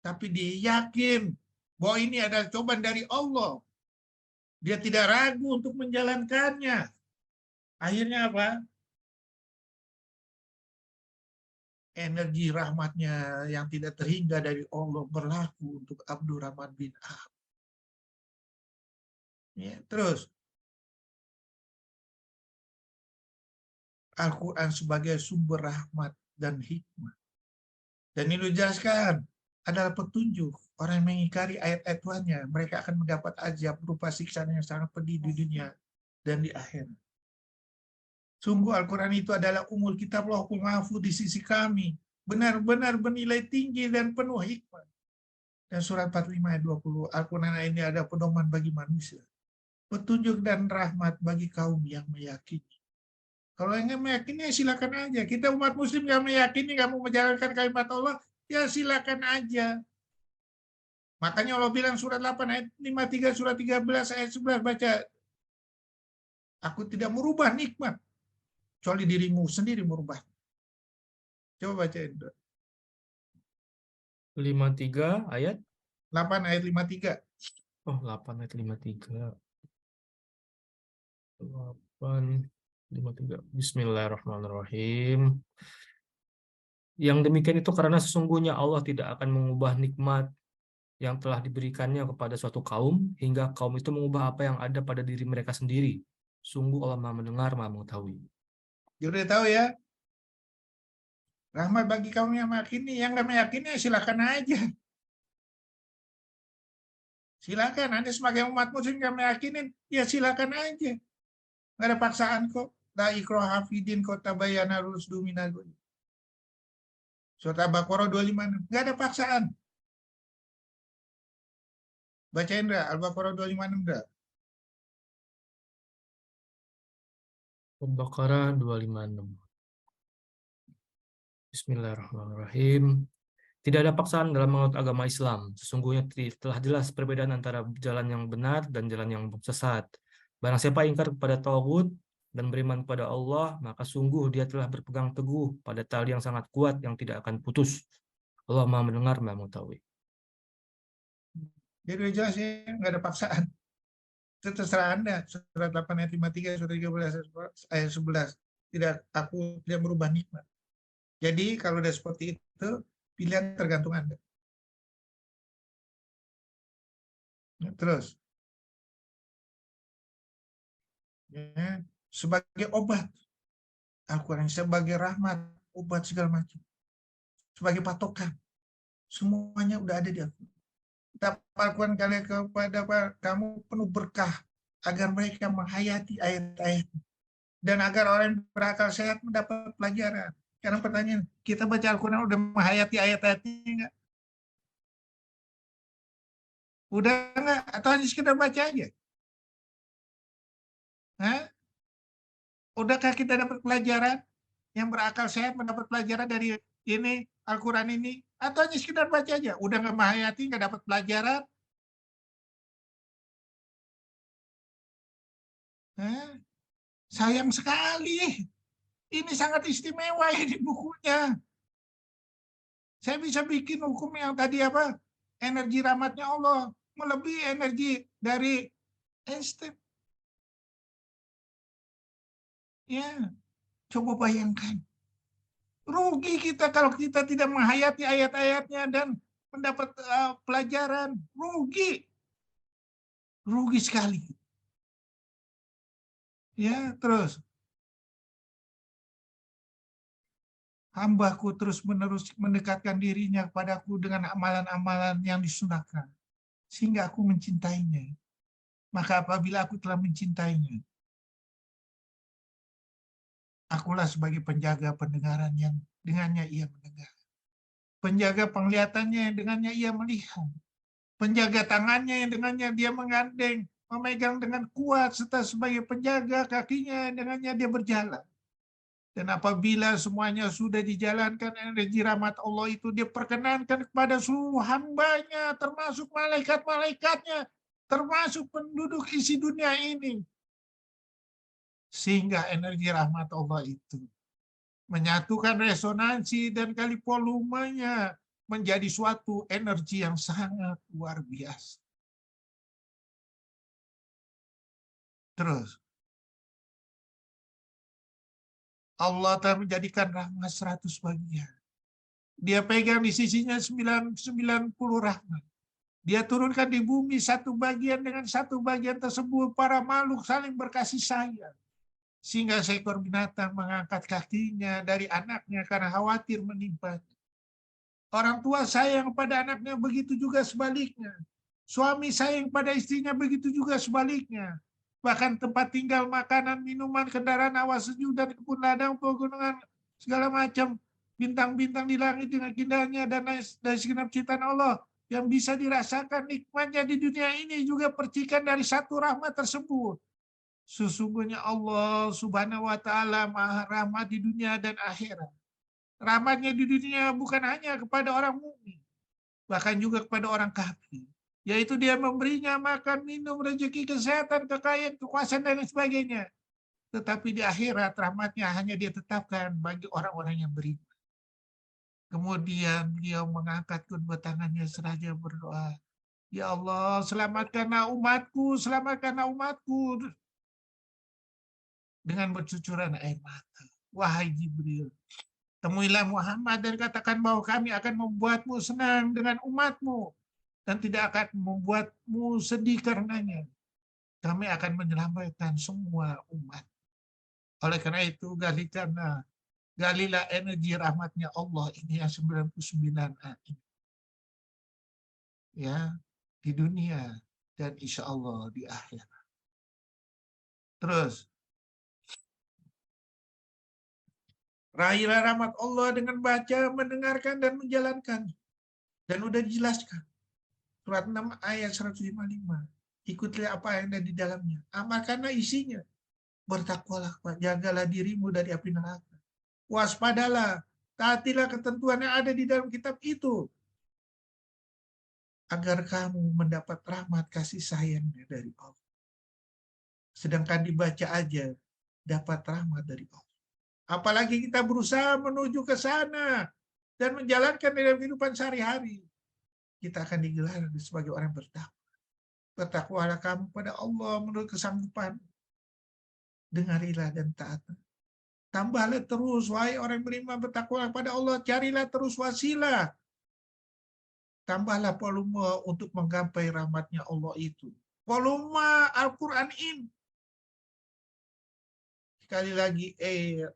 Tapi dia yakin bahwa ini adalah cobaan dari Allah. Dia tidak ragu untuk menjalankannya. Akhirnya apa? Energi rahmatnya yang tidak terhingga dari Allah berlaku untuk Abdurrahman bin Auf. Ya, terus Al-Quran sebagai sumber rahmat dan hikmah. Dan ini dijelaskan adalah petunjuk. Orang yang mengingkari ayat-ayat Tuhannya, mereka akan mendapat azab berupa siksaan yang sangat pedih di dunia dan di akhirat. Sungguh Al-Quran itu adalah umul kitab Lauhul Mahfuz di sisi kami. Benar-benar bernilai tinggi dan penuh hikmah. Dan surat 45 ayat 20, Al-Quran ini ada pedoman bagi manusia. Petunjuk dan rahmat bagi kaum yang meyakini. Kalau yang meyakini, silakan aja. Kita umat muslim yang meyakini, nggak mau menjalankan kalimat Allah, ya silakan aja. Makanya Allah bilang surat 8 ayat 53, surat 13 ayat 11, baca. Aku tidak merubah nikmat. Kecuali dirimu sendiri merubah. Coba baca itu. 53 ayat? 8 ayat 53. Oh, 8 ayat 53. 8, 53. Bismillahirrahmanirrahim. Yang demikian itu karena sesungguhnya Allah tidak akan mengubah nikmat yang telah diberikannya kepada suatu kaum hingga kaum itu mengubah apa yang ada pada diri mereka sendiri. Sungguh Allah Maha mendengar, Maha mengetahui. Jadi udah tahu ya. Rahmat bagi kaum yang meyakini, yang nggak meyakini silakan aja. Silakan, Anda sebagai umat muslim nggak meyakinin, ya silakan aja. Nggak ada paksaan kok. La ikraha fid-din qad tabayyana rusdu minal ghayy. Surat Al-Baqarah 256. Nggak ada paksaan. Baca Indra, Al-Baqarah 256 Indra. Al-Baqarah 256. Bismillahirrahmanirrahim. Tidak ada paksaan dalam menganut agama Islam. Sesungguhnya telah jelas perbedaan antara jalan yang benar dan jalan yang sesat. Barang siapa ingkar kepada Tauhid dan beriman kepada Allah, maka sungguh dia telah berpegang teguh pada tali yang sangat kuat yang tidak akan putus. Allah Maha mendengar, Maha mengetahui. Jadi udah jelas ya, nggak ada paksaan. Itu terserah Anda. Surat 8 ayat 53, surat 13 ayat 11. Aku tidak merubah nikmat. Jadi kalau udah seperti itu, pilihan tergantung Anda. Nah, terus. Ya, sebagai obat. Al-Quran sebagai rahmat, obat segala macam. Sebagai patokan. Semuanya udah ada di Al-Quran. Al-Quran kalian kepada kamu penuh berkah agar mereka menghayati ayat-ayat dan agar orang berakal sehat mendapat pelajaran. Karena pertanyaan, kita baca Al-Quran udah menghayati ayat-ayatnya enggak? Udah enggak? Atau hanya sekedar baca aja? Hah? Udahkah kita dapat pelajaran? Yang berakal sehat mendapat pelajaran dari ini Al-Quran ini? Atau hanya sekedar baca aja? Udah nggak menghayati, nggak dapat pelajaran? Sayang sekali. Ini sangat istimewa ini bukunya. Saya bisa bikin hukum yang tadi apa? Energi rahmatnya Allah melebihi energi dari Einstein. Ya, coba bayangkan. Rugi kita kalau kita tidak menghayati ayat-ayatnya dan mendapat pelajaran. Rugi. Rugi sekali. Ya, terus. Hambaku terus-menerus mendekatkan dirinya kepadaku dengan amalan-amalan yang disunahkan. Sehingga aku mencintainya. Maka apabila aku telah mencintainya, akulah sebagai penjaga pendengaran yang dengannya ia mendengar. Penjaga penglihatannya yang dengannya ia melihat. Penjaga tangannya yang dengannya dia menggandeng, memegang dengan kuat, serta sebagai penjaga kakinya yang dengannya dia berjalan. Dan apabila semuanya sudah dijalankan, energi rahmat Allah itu dia perkenankan kepada seluruh hambanya, termasuk malaikat-malaikatnya, termasuk penduduk isi dunia ini. Sehingga energi rahmat Allah itu menyatukan resonansi dan kali volumenya menjadi suatu energi yang sangat luar biasa. Terus, Allah telah menjadikan rahmat 100 bagian. Dia pegang di sisinya 90 rahmat. Dia turunkan di bumi satu bagian dengan satu bagian tersebut, para makhluk saling berkasih sayang. Sehingga seekor binatang mengangkat kakinya dari anaknya karena khawatir menimpa. Orang tua sayang pada anaknya, begitu juga sebaliknya. Suami sayang pada istrinya, begitu juga sebaliknya. Bahkan tempat tinggal, makanan, minuman, kendaraan, awas sejuk, dan kebun ladang, pegunungan, segala macam bintang-bintang di langit dengan indahnya dan dari segenap ciptaan Allah yang bisa dirasakan nikmatnya di dunia ini juga percikan dari satu rahmat tersebut. Sesungguhnya Allah Subhanahu wa Ta'ala Maha Rahmat di dunia dan akhirat. Rahmatnya di dunia bukan hanya kepada orang mukmin, bahkan juga kepada orang kafir, yaitu Dia memberinya makan, minum, rezeki, kesehatan, kekayaan, kekuasaan, dan sebagainya. Tetapi di akhirat rahmatnya hanya Dia tetapkan bagi orang-orang yang beriman. Kemudian beliau mengangkat kedua tangannya seraya berdoa, "Ya Allah, selamatkanlah umatku, selamatkanlah umatku." Dengan bercucuran air mata, "Wahai Jibril, temuilah Muhammad dan katakan bahwa kami akan membuatmu senang dengan umatmu dan tidak akan membuatmu sedih karenanya. Kami akan menyelamatkan semua umat. Oleh karena itu, galilah energi rahmatnya Allah ini yang 99 ini. Ya, di dunia dan insya Allah di akhirat." Terus, raihlah rahmat Allah dengan baca, mendengarkan, dan menjalankan. Dan udah dijelaskan. Surat 6 ayat 155. Ikutilah apa yang ada di dalamnya. Amalkanlah isinya. Bertakwalah, jagalah dirimu dari api neraka. Waspadalah, taatilah ketentuan yang ada di dalam kitab itu. Agar kamu mendapat rahmat kasih sayangnya dari Allah. Sedangkan dibaca aja, dapat rahmat dari Allah. Apalagi kita berusaha menuju ke sana dan menjalankan dalam kehidupan sehari-hari, kita akan digelar sebagai orang bertakwa. Bertakwalah kamu pada Allah menurut kesanggupan. Dengarilah dan taatlah. Tambahlah terus, wahai orang beriman, bertakwalah pada Allah. Carilah terus wasilah. Tambahlah volume untuk menggapai rahmatnya Allah itu. Volume Al-Quran ini. Sekali lagi,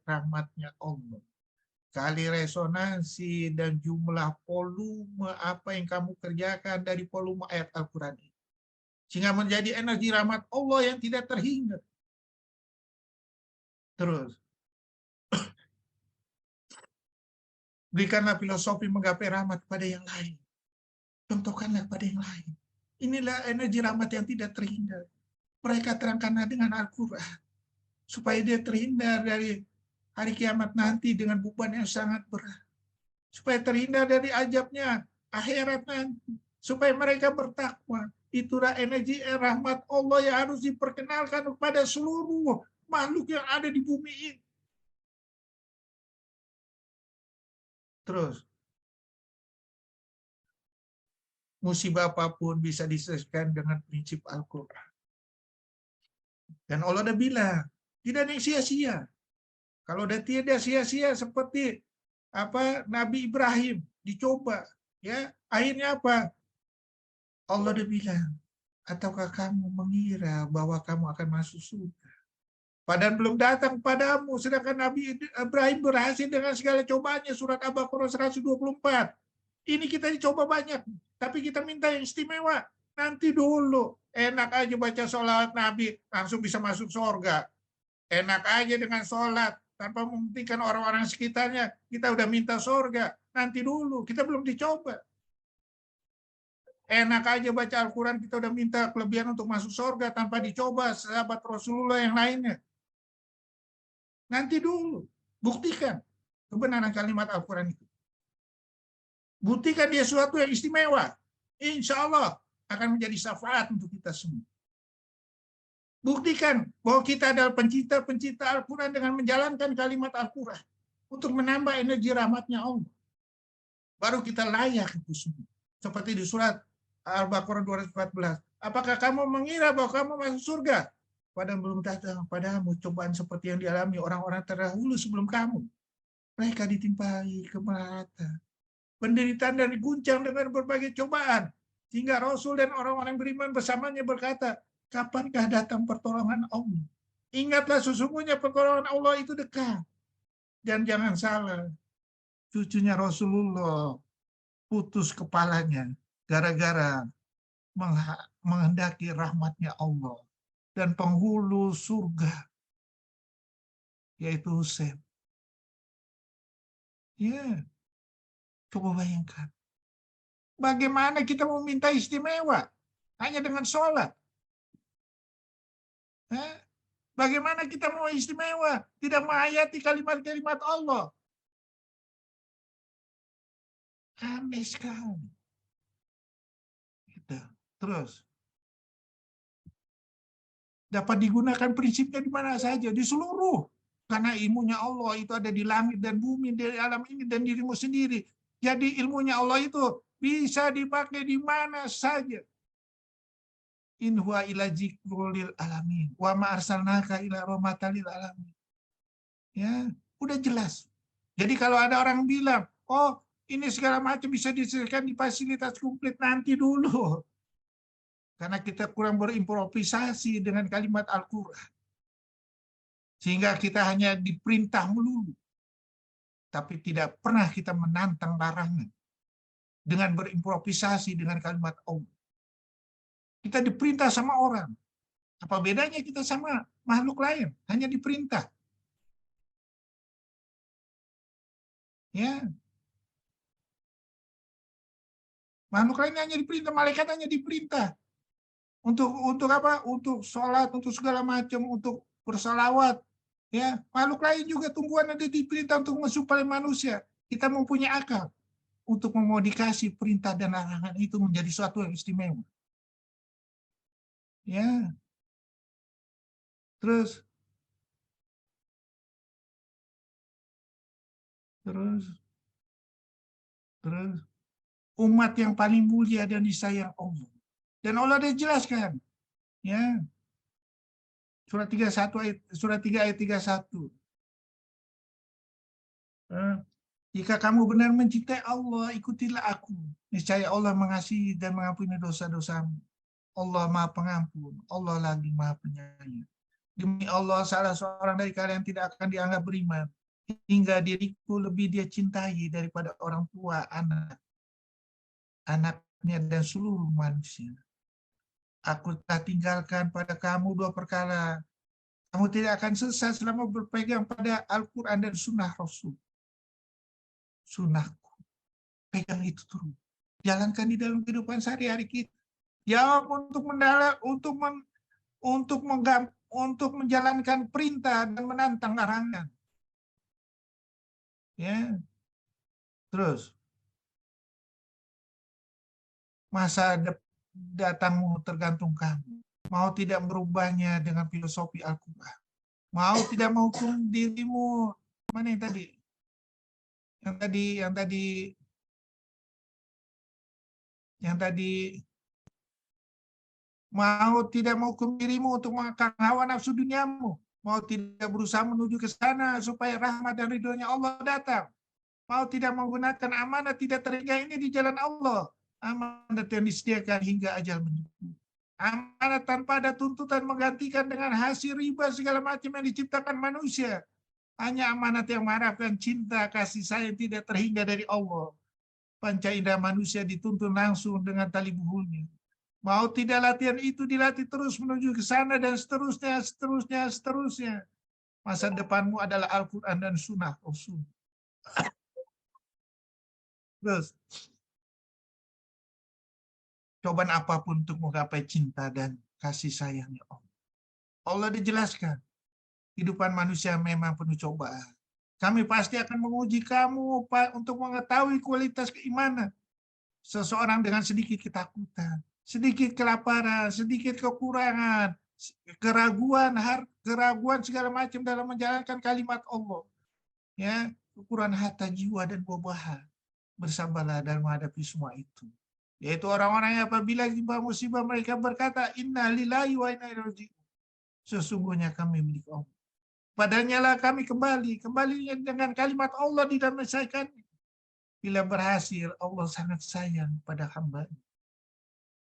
rahmatnya Allah. Kali resonansi dan jumlah volume apa yang kamu kerjakan dari volume ayat Al-Quran ini. Sehingga menjadi energi rahmat Allah yang tidak terhingga. Terus, berikanlah filosofi menggapai rahmat kepada yang lain. Contohkanlah kepada yang lain. Inilah energi rahmat yang tidak terhindar. Mereka terangkanlah dengan Al-Quran. Supaya dia terhindar dari hari kiamat nanti dengan beban yang sangat berat. Supaya terhindar dari azabnya akhirat nanti. Supaya mereka bertakwa. Itulah energi rahmat Allah yang harus diperkenalkan kepada seluruh makhluk yang ada di bumi ini. Terus, musibah apapun bisa diselesaikan dengan prinsip Al-Quran. Dan Allah udah bilang, tidak ada yang sia-sia. Kalau udah tidak sia-sia seperti Nabi Ibrahim dicoba, ya akhirnya apa? Allah udah bilang, ataukah kamu mengira bahwa kamu akan masuk surga? Padahal belum datang padamu, sedangkan Nabi Ibrahim berhasil dengan segala cobaannya. Surat Al-Baqarah 124. Ini kita dicoba banyak, tapi kita minta yang istimewa. Nanti dulu, enak aja baca sholat Nabi, langsung bisa masuk surga. Enak aja dengan sholat, tanpa mementingkan orang-orang sekitarnya, kita udah minta surga. Nanti dulu, kita belum dicoba. Enak aja baca Al-Quran, kita udah minta kelebihan untuk masuk surga, tanpa dicoba sahabat Rasulullah yang lainnya. Nanti dulu, buktikan kebenaran kalimat Al-Quran itu. Buktikan dia sesuatu yang istimewa. Insya Allah, akan menjadi syafaat untuk kita semua. Buktikan bahwa kita adalah pencinta Al-Quran dengan menjalankan kalimat Al-Quran untuk menambah energi rahmatnya Allah. Baru kita layak itu semua. Seperti di surat Al-Baqarah 214. Apakah kamu mengira bahwa kamu masuk surga? Padahal belum datang padamu cobaan seperti yang dialami orang-orang terdahulu sebelum kamu. Mereka ditimpai kemelaratan, penderitaan dan diguncang dengan berbagai cobaan. Sehingga Rasul dan orang-orang beriman bersamanya berkata, kapankah datang pertolongan Allah? Ingatlah sesungguhnya pertolongan Allah itu dekat. Dan jangan salah, cucunya Rasulullah putus kepalanya gara-gara menghendaki rahmatnya Allah. Dan penghulu surga, yaitu Husain. Ya, coba bayangkan. Bagaimana kita meminta istimewa? Hanya dengan sholat. Bagaimana kita mau istimewa? Tidak menghayati kalimat-kalimat Allah. Aneh sekali. Gitu. Terus. Dapat digunakan prinsipnya di mana saja. Di seluruh. Karena ilmunya Allah itu ada di langit dan bumi, di alam ini dan dirimu sendiri. Jadi ilmunya Allah itu bisa dipakai di mana saja. In huwa ila dzikrul lil alamin wa ma arsalnaka ila rahmatan lil alamin. Ya, udah jelas. Jadi kalau ada orang bilang, "Oh, ini segala macam bisa disediakan di fasilitas komplit nanti dulu." Karena kita kurang berimprovisasi dengan kalimat Al-Qur'an. Sehingga kita hanya diperintah melulu. Tapi tidak pernah kita menantang larangan dengan berimprovisasi dengan kalimat Allah. Kita diperintah sama orang. Apa bedanya kita sama makhluk lain? Hanya diperintah. Ya. Makhluk lain hanya diperintah, malaikat hanya diperintah. Untuk apa? Untuk sholat, untuk segala macam, untuk bersalawat. Ya, makhluk lain juga tumbuhan ada diperintah untuk mensuplai manusia. Kita mempunyai akal untuk memodifikasi perintah dan larangan itu menjadi suatu yang istimewa. Ya. Terus umat yang paling mulia dan disayang Allah. Dan Allah dia jelaskan, ya. Surat 3 ayat 31. Jika kamu benar mencintai Allah, ikutilah aku. Niscaya Allah mengasihi dan mengampuni dosa-dosamu. Allah Maha Pengampun, Allah lagi Maha Penyayang. Demi Allah, salah seorang dari kalian tidak akan dianggap beriman hingga diriku lebih dia cintai daripada orang tua, anaknya dan seluruh manusia. Aku telah tinggalkan pada kamu dua perkara. Kamu tidak akan sesat selama berpegang pada Al-Quran dan Sunnah Rasul. Sunnahku. Pegang itu terus. Jalankan di dalam kehidupan sehari-hari kita. Jawab untuk menjalankan perintah dan menantang larangan. Ya. Terus. Masa datangmu tergantung kamu. Mau tidak merubahnya dengan filosofi Al-Quran. Mau tidak menghukum dirimu. Mana yang tadi? Yang tadi mau tidak menghukum dirimu untuk mengangkat hawa nafsu duniamu. Mau tidak berusaha menuju ke sana supaya rahmat dan ridhonya Allah datang. Mau tidak menggunakan amanah tidak terhingga ini di jalan Allah. Amanat yang disediakan hingga ajal menjemput. Amanat tanpa ada tuntutan menggantikan dengan hasil riba segala macam yang diciptakan manusia. Hanya amanat yang mengharapkan cinta, kasih sayang tidak terhingga dari Allah. Panca indera manusia dituntun langsung dengan tali buhulnya. Mau tidak latihan itu dilatih terus menuju ke sana dan seterusnya. Masa depanmu adalah Al-Quran dan Sunnah Rasul. Terus. Cobaan apapun untuk menggapai cinta dan kasih sayangnya Allah. Allah dijelaskan. Kehidupan manusia memang penuh cobaan. Kami pasti akan menguji kamu untuk mengetahui kualitas keimanan. Seseorang dengan sedikit ketakutan, sedikit kelaparan, sedikit kekurangan, keraguan, keraguan segala macam dalam menjalankan kalimat Allah. Ya, kekurangan harta jiwa dan buah-buahan. Bersabarlah dalam menghadapi semua itu. Yaitu orang-orang yang apabila timpa musibah mereka berkata, Inna lillahi wa inna ilaihi raji'un. Sesungguhnya kami milik Allah. Padanya lah kami kembali dengan kalimat Allah di dalam menyelesaikannya. Bila berhasil, Allah sangat sayang pada hamba.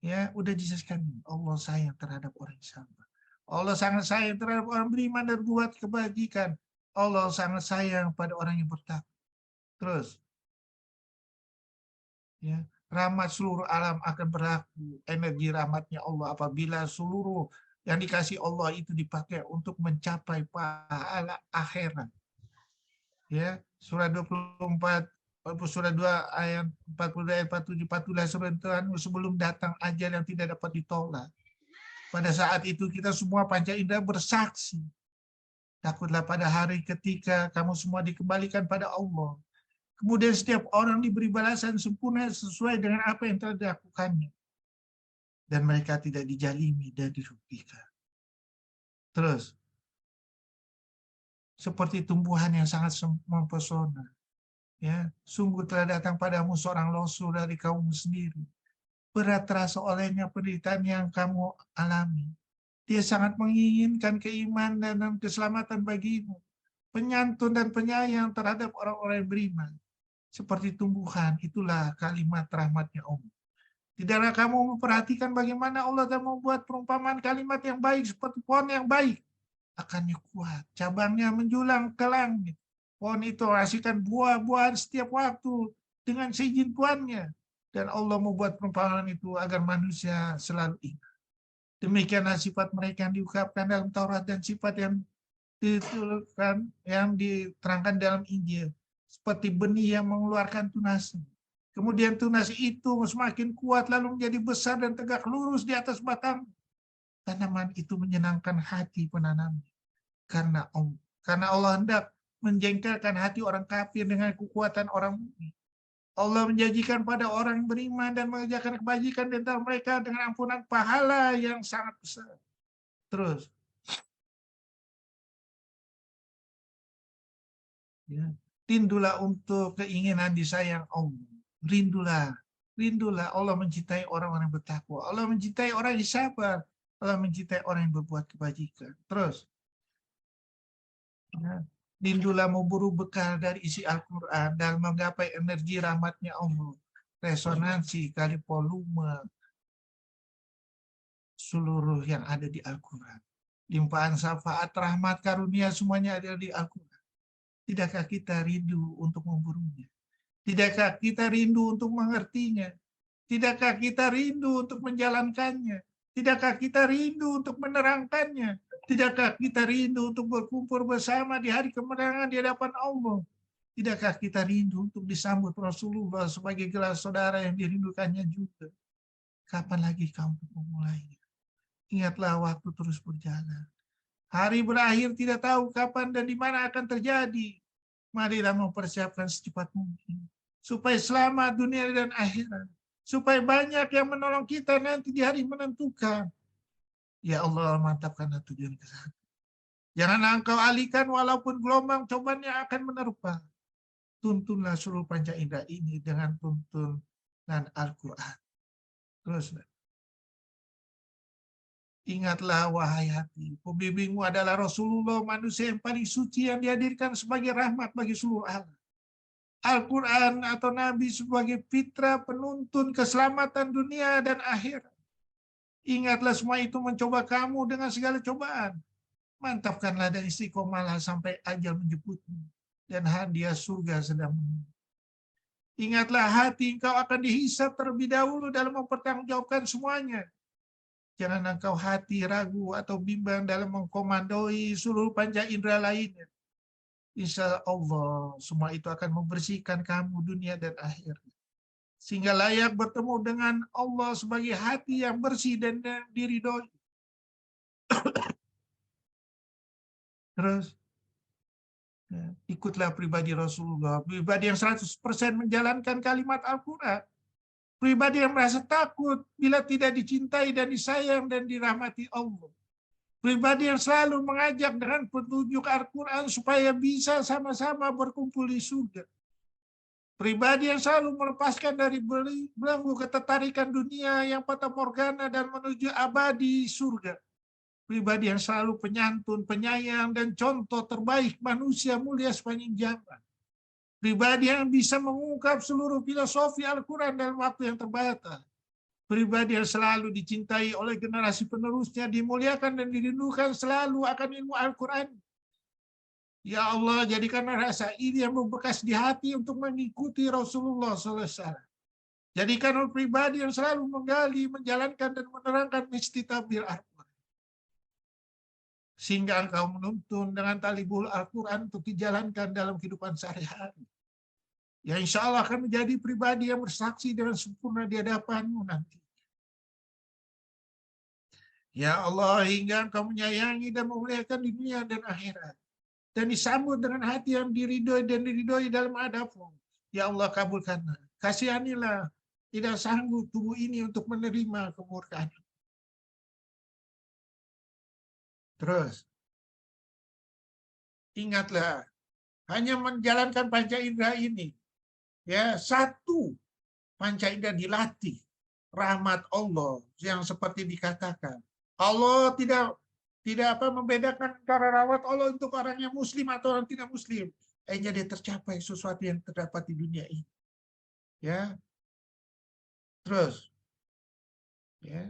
Ya, udah dijelaskan. Allah sayang terhadap orang yang sabar. Allah sangat sayang terhadap orang beriman dan buat kebajikan. Allah sangat sayang pada orang yang bertakwa. Terus, ya, rahmat seluruh alam akan berlaku. Energi rahmatnya Allah apabila seluruh yang dikasih Allah itu dipakai untuk mencapai pahala akhirat. Ya, surah 24, surah 2 ayat 40 ayat 47, 42 surah Tuhan sebelum datang ajal yang tidak dapat ditolak. Pada saat itu kita semua panca indera bersaksi. Takutlah pada hari ketika kamu semua dikembalikan pada Allah. Kemudian setiap orang diberi balasan sempurna sesuai dengan apa yang telah dilakukannya. Dan mereka tidak dijalimi dan dirugikan. Terus, seperti tumbuhan yang sangat mempesona. Ya, sungguh telah datang padamu seorang rasul dari kaummu sendiri. Berat terasa olehnya penderitaan yang kamu alami. Dia sangat menginginkan keimanan dan keselamatan bagimu. Penyantun dan penyayang terhadap orang-orang yang beriman. Seperti tumbuhan, itulah kalimat rahmatnya Allah. Tidaklah kamu memperhatikan bagaimana Allah telah membuat perumpamaan kalimat yang baik seperti pohon yang baik. Akarnya kuat, cabangnya menjulang ke langit. Pohon itu menghasilkan buah-buahan setiap waktu dengan seizin Tuannya. Dan Allah membuat perumpamaan itu agar manusia selalu ingat. Demikianlah sifat mereka yang diungkapkan dalam Taurat dan sifat yang diterangkan dalam Injil. Seperti benih yang mengeluarkan tunas. Kemudian tunas itu semakin kuat lalu menjadi besar dan tegak lurus di atas batang. Tanaman itu menyenangkan hati penanamnya. Karena Allah hendak menjengkelkan hati orang kafir dengan kekuatan orang mukmin. Allah menjanjikan pada orang beriman dan mengerjakan kebajikan di antara mereka dengan ampunan pahala yang sangat besar. Terus, ya, rindulah untuk keinginan disayang Allah. Rindulah Allah mencintai orang-orang bertakwa. Allah mencintai orang yang sabar. Allah mencintai orang yang berbuat kebajikan. Terus, ya, rindulah memburu bekal dari isi Al-Quran dan menggapai energi rahmatnya Allah. Resonansi kali volume seluruh yang ada di Al-Quran. Limpahan syafaat, rahmat, karunia semuanya ada di Al-Quran. Tidakkah kita rindu untuk memburunya? Tidakkah kita rindu untuk mengertinya? Tidakkah kita rindu untuk menjalankannya? Tidakkah kita rindu untuk menerangkannya? Tidakkah kita rindu untuk berkumpul bersama di hari kemenangan di hadapan Allah? Tidakkah kita rindu untuk disambut Rasulullah sebagai gelar saudara yang dirindukannya juga? Kapan lagi kau memulainya? Ingatlah waktu terus berjalan. Hari berakhir tidak tahu kapan dan di mana akan terjadi. Marilah mempersiapkan secepat mungkin. Supaya selamat dunia dan akhirat. Supaya banyak yang menolong kita nanti di hari menentukan. Ya Allah, mantapkanlah tujuan ke sana. Janganlah engkau alihkan walaupun gelombang cobaannya akan menerpa. Tuntunlah seluruh panca indera ini dengan tuntunan Al-Quran. Terus, ingatlah wahai hati, pembimbingmu adalah Rasulullah, manusia yang paling suci yang dihadirkan sebagai rahmat bagi seluruh alam. Al-Quran atau Nabi sebagai fitrah penuntun keselamatan dunia dan akhirat. Ingatlah semua itu mencoba kamu dengan segala cobaan. Mantapkanlah dan istiqomahlah sampai ajal menjemputmu. Dan hadiah surga sedang menunggu. Ingatlah hati engkau akan dihisab terlebih dahulu dalam mempertanggungjawabkan semuanya. Jangan engkau hati ragu atau bimbang dalam mengkomandoi seluruh panca indera lainnya. Insya Allah semua itu akan membersihkan kamu dunia dan akhirat. Sehingga layak bertemu dengan Allah sebagai hati yang bersih dan diridhoi. Terus, ya, ikutlah pribadi Rasulullah, pribadi yang 100% menjalankan kalimat Al-Quran. Pribadi yang merasa takut bila tidak dicintai dan disayang dan dirahmati Allah. Pribadi yang selalu mengajak dengan petunjuk Al-Quran supaya bisa sama-sama berkumpul di surga. Pribadi yang selalu melepaskan dari belenggu ketertarikan dunia yang fata morgana dan menuju abadi surga. Pribadi yang selalu penyantun, penyayang, dan contoh terbaik manusia mulia sepanjang zaman. Pribadi yang bisa mengungkap seluruh filosofi Al-Quran dalam waktu yang terbatas. Pribadi yang selalu dicintai oleh generasi penerusnya, dimuliakan dan dirindukan selalu akan ilmu Al-Quran. Ya Allah, jadikanlah rasa ini yang membekas di hati untuk mengikuti Rasulullah SAW. Jadikanlah pribadi yang selalu menggali, menjalankan, dan menerangkan mesti tabir Al-Quran. Sehingga engkau menuntun dengan talibul Al-Quran untuk dijalankan dalam kehidupan sehari-hari. Ya insya Allah akan menjadi pribadi yang bersaksi dengan sempurna di hadapanmu nanti. Ya Allah, hingga engkau menyayangi dan memuliakan di dunia dan akhirat. Dan disambut dengan hati yang diridhoi dan diridhoi dalam hadapmu. Ya Allah, kabulkanlah. Kasihanilah, tidak sanggup tubuh ini untuk menerima kemurkaan. Terus, ingatlah, hanya menjalankan panca indera ini, ya satu panca indera dilatih, rahmat Allah yang seperti dikatakan. Allah tidak membedakan antara rahmat Allah untuk orang yang muslim atau orang tidak muslim. Hanya dia tercapai sesuatu yang terdapat di dunia ini. Ya. Terus. Ya.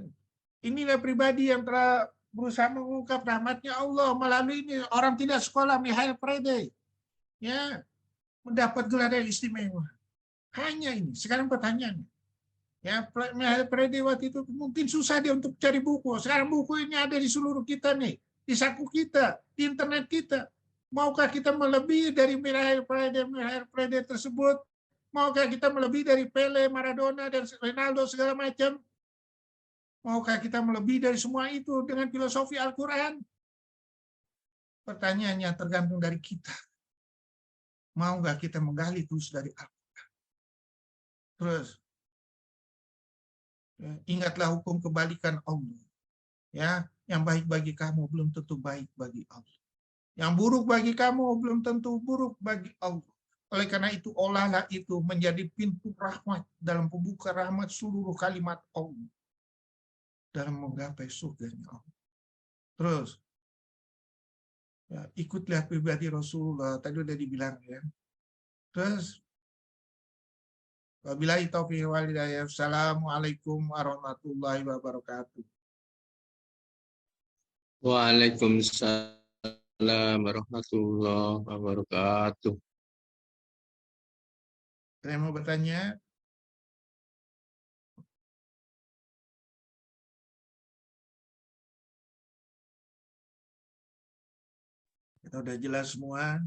Inilah pribadi yang telah berusaha mengungkap rahmatnya Allah melalui ini. Orang tidak sekolah Michael Faraday. Ya. Mendapat gelar yang istimewa. Hanya ini. Sekarang pertanyaannya. Ya, Michael Faraday waktu itu mungkin susah dia untuk cari buku. Sekarang buku ini ada di seluruh kita nih, di saku kita, di internet kita. Maukah kita melebihi dari Michael Faraday tersebut? Maukah kita melebihi dari Pele, Maradona, dan Ronaldo segala macam? Maukah kita melebihi dari semua itu dengan filosofi Al-Quran? Pertanyaannya tergantung dari kita. Maukah kita menggali terus dari Al-Quran? Terus, ingatlah hukum kebalikan Allah. Ya, yang baik bagi kamu belum tentu baik bagi Allah. Yang buruk bagi kamu belum tentu buruk bagi Allah. Oleh karena itu, olahlah itu menjadi pintu rahmat dalam pembuka rahmat seluruh kalimat Allah dalam menggapai surganya Allah. Terus, ya, ikutlah pribadi Rasulullah. Tadi udah dibilang ya. Terus, wabillahi taufiq wal hidayah. Assalamualaikum warahmatullahi wabarakatuh. Waalaikumsalam warahmatullahi wabarakatuh. Saya mau bertanya. Kita udah jelas semua.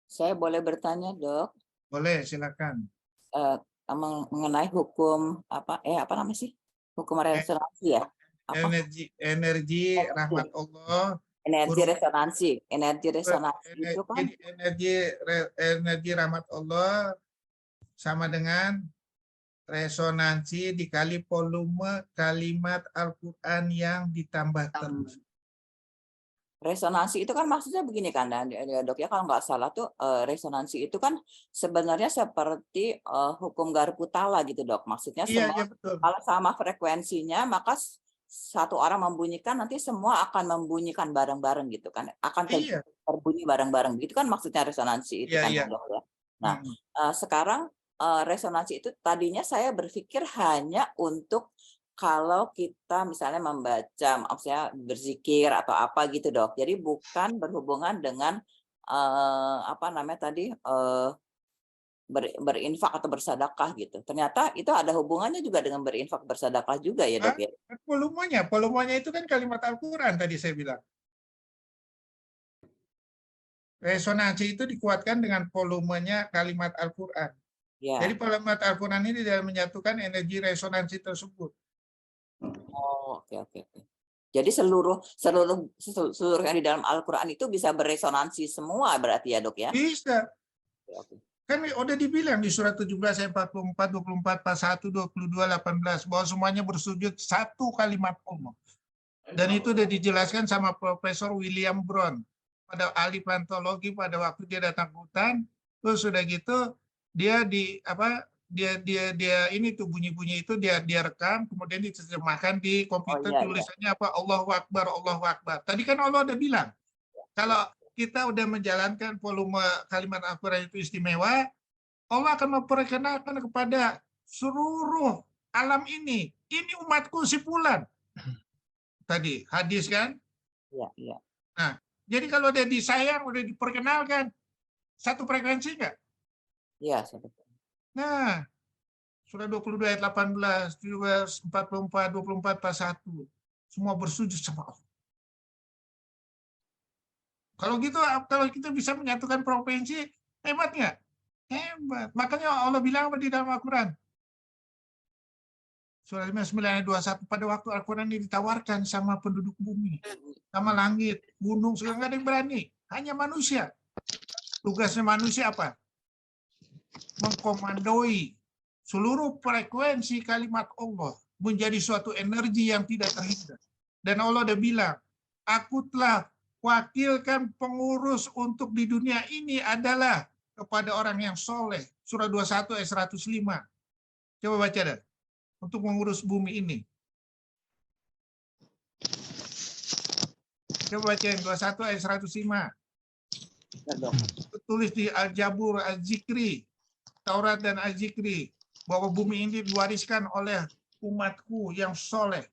Saya boleh bertanya, Dok? Boleh, silakan. Mengenai hukum apa namanya sih? Hukum resonansi ya? Apa? Energi rahmat Allah. Energi resonansi itu kan? Energi rahmat Allah sama dengan resonansi dikali volume kalimat Al-Quran yang ditambah terus. Resonansi itu kan maksudnya begini kan, Dok ya, kalau nggak salah tuh resonansi itu kan sebenarnya seperti hukum Garputala gitu, Dok. Maksudnya Iya, semua betul. kalau sama frekuensinya maka satu orang membunyikan nanti semua akan membunyikan bareng-bareng gitu kan, akan terbunyi bareng-bareng. Begitu kan maksudnya resonansi itu kan, Dok ya. Nah, sekarang resonansi itu tadinya saya berpikir hanya untuk kalau kita misalnya membaca, maksudnya berzikir atau apa gitu, Dok. Jadi bukan berhubungan dengan apa namanya tadi berinfak atau bersedekah gitu. Ternyata itu ada hubungannya juga dengan berinfak bersedekah juga ya, Dok ya. Volumenya itu kan kalimat Al-Quran tadi saya bilang. Resonansi itu dikuatkan dengan volumenya kalimat Al-Quran. Ya. Jadi kalimat Al-Quran ini dalam menyatukan energi resonansi tersebut. Oh, oke. Jadi seluruh yang di dalam Al-Quran itu bisa beresonansi semua berarti ya, Dok ya? Bisa. Oke. Kan udah dibilang di surat 17 ayat 44, 24, 41, 22, 18 bahwa semuanya bersujud satu kalimat Allah. Dan itu udah dijelaskan sama Profesor William Brown pada ahli paleontologi pada waktu dia datang ke hutan. Terus sudah gitu dia ini tuh bunyi-bunyi itu dia rekam, kemudian diterjemahkan di komputer, tulisannya apa? Allahu Akbar, Allahu Akbar. Tadi kan Allah udah bilang kalau kita udah menjalankan volume kalimat Al-Quran itu istimewa, Allah akan memperkenalkan kepada seluruh alam ini. Ini umatku si Fulan. Tadi hadis kan? Iya. Nah, jadi kalau udah disayang, udah diperkenalkan, satu frekuensi nggak? Iya, satu. Nah, surah 22 ayat 18, 44, 24, 41. Semua bersujud sama Allah. Kalau gitu, kalau kita bisa menyatukan provinsi, hebat nggak? Hebat. Makanya Allah bilang apa di dalam Al-Quran? Surah 59 ayat 21, pada waktu Al-Quran ini ditawarkan sama penduduk bumi, sama langit, gunung, segala nggak ada yang berani. Hanya manusia. Tugasnya manusia apa? Mengkomandoi seluruh frekuensi kalimat Allah menjadi suatu energi yang tidak terhingga. Dan Allah udah bilang, aku telah wakilkan pengurus untuk di dunia ini adalah kepada orang yang soleh. Surah 21 ayat 105. Coba baca dah. Untuk mengurus bumi ini. Coba baca yang 21 ayat 105. Tulis di Al-Jabur, Al-Zikri, Taurat dan Al-Zikri, bahwa bumi ini diwariskan oleh umatku yang soleh.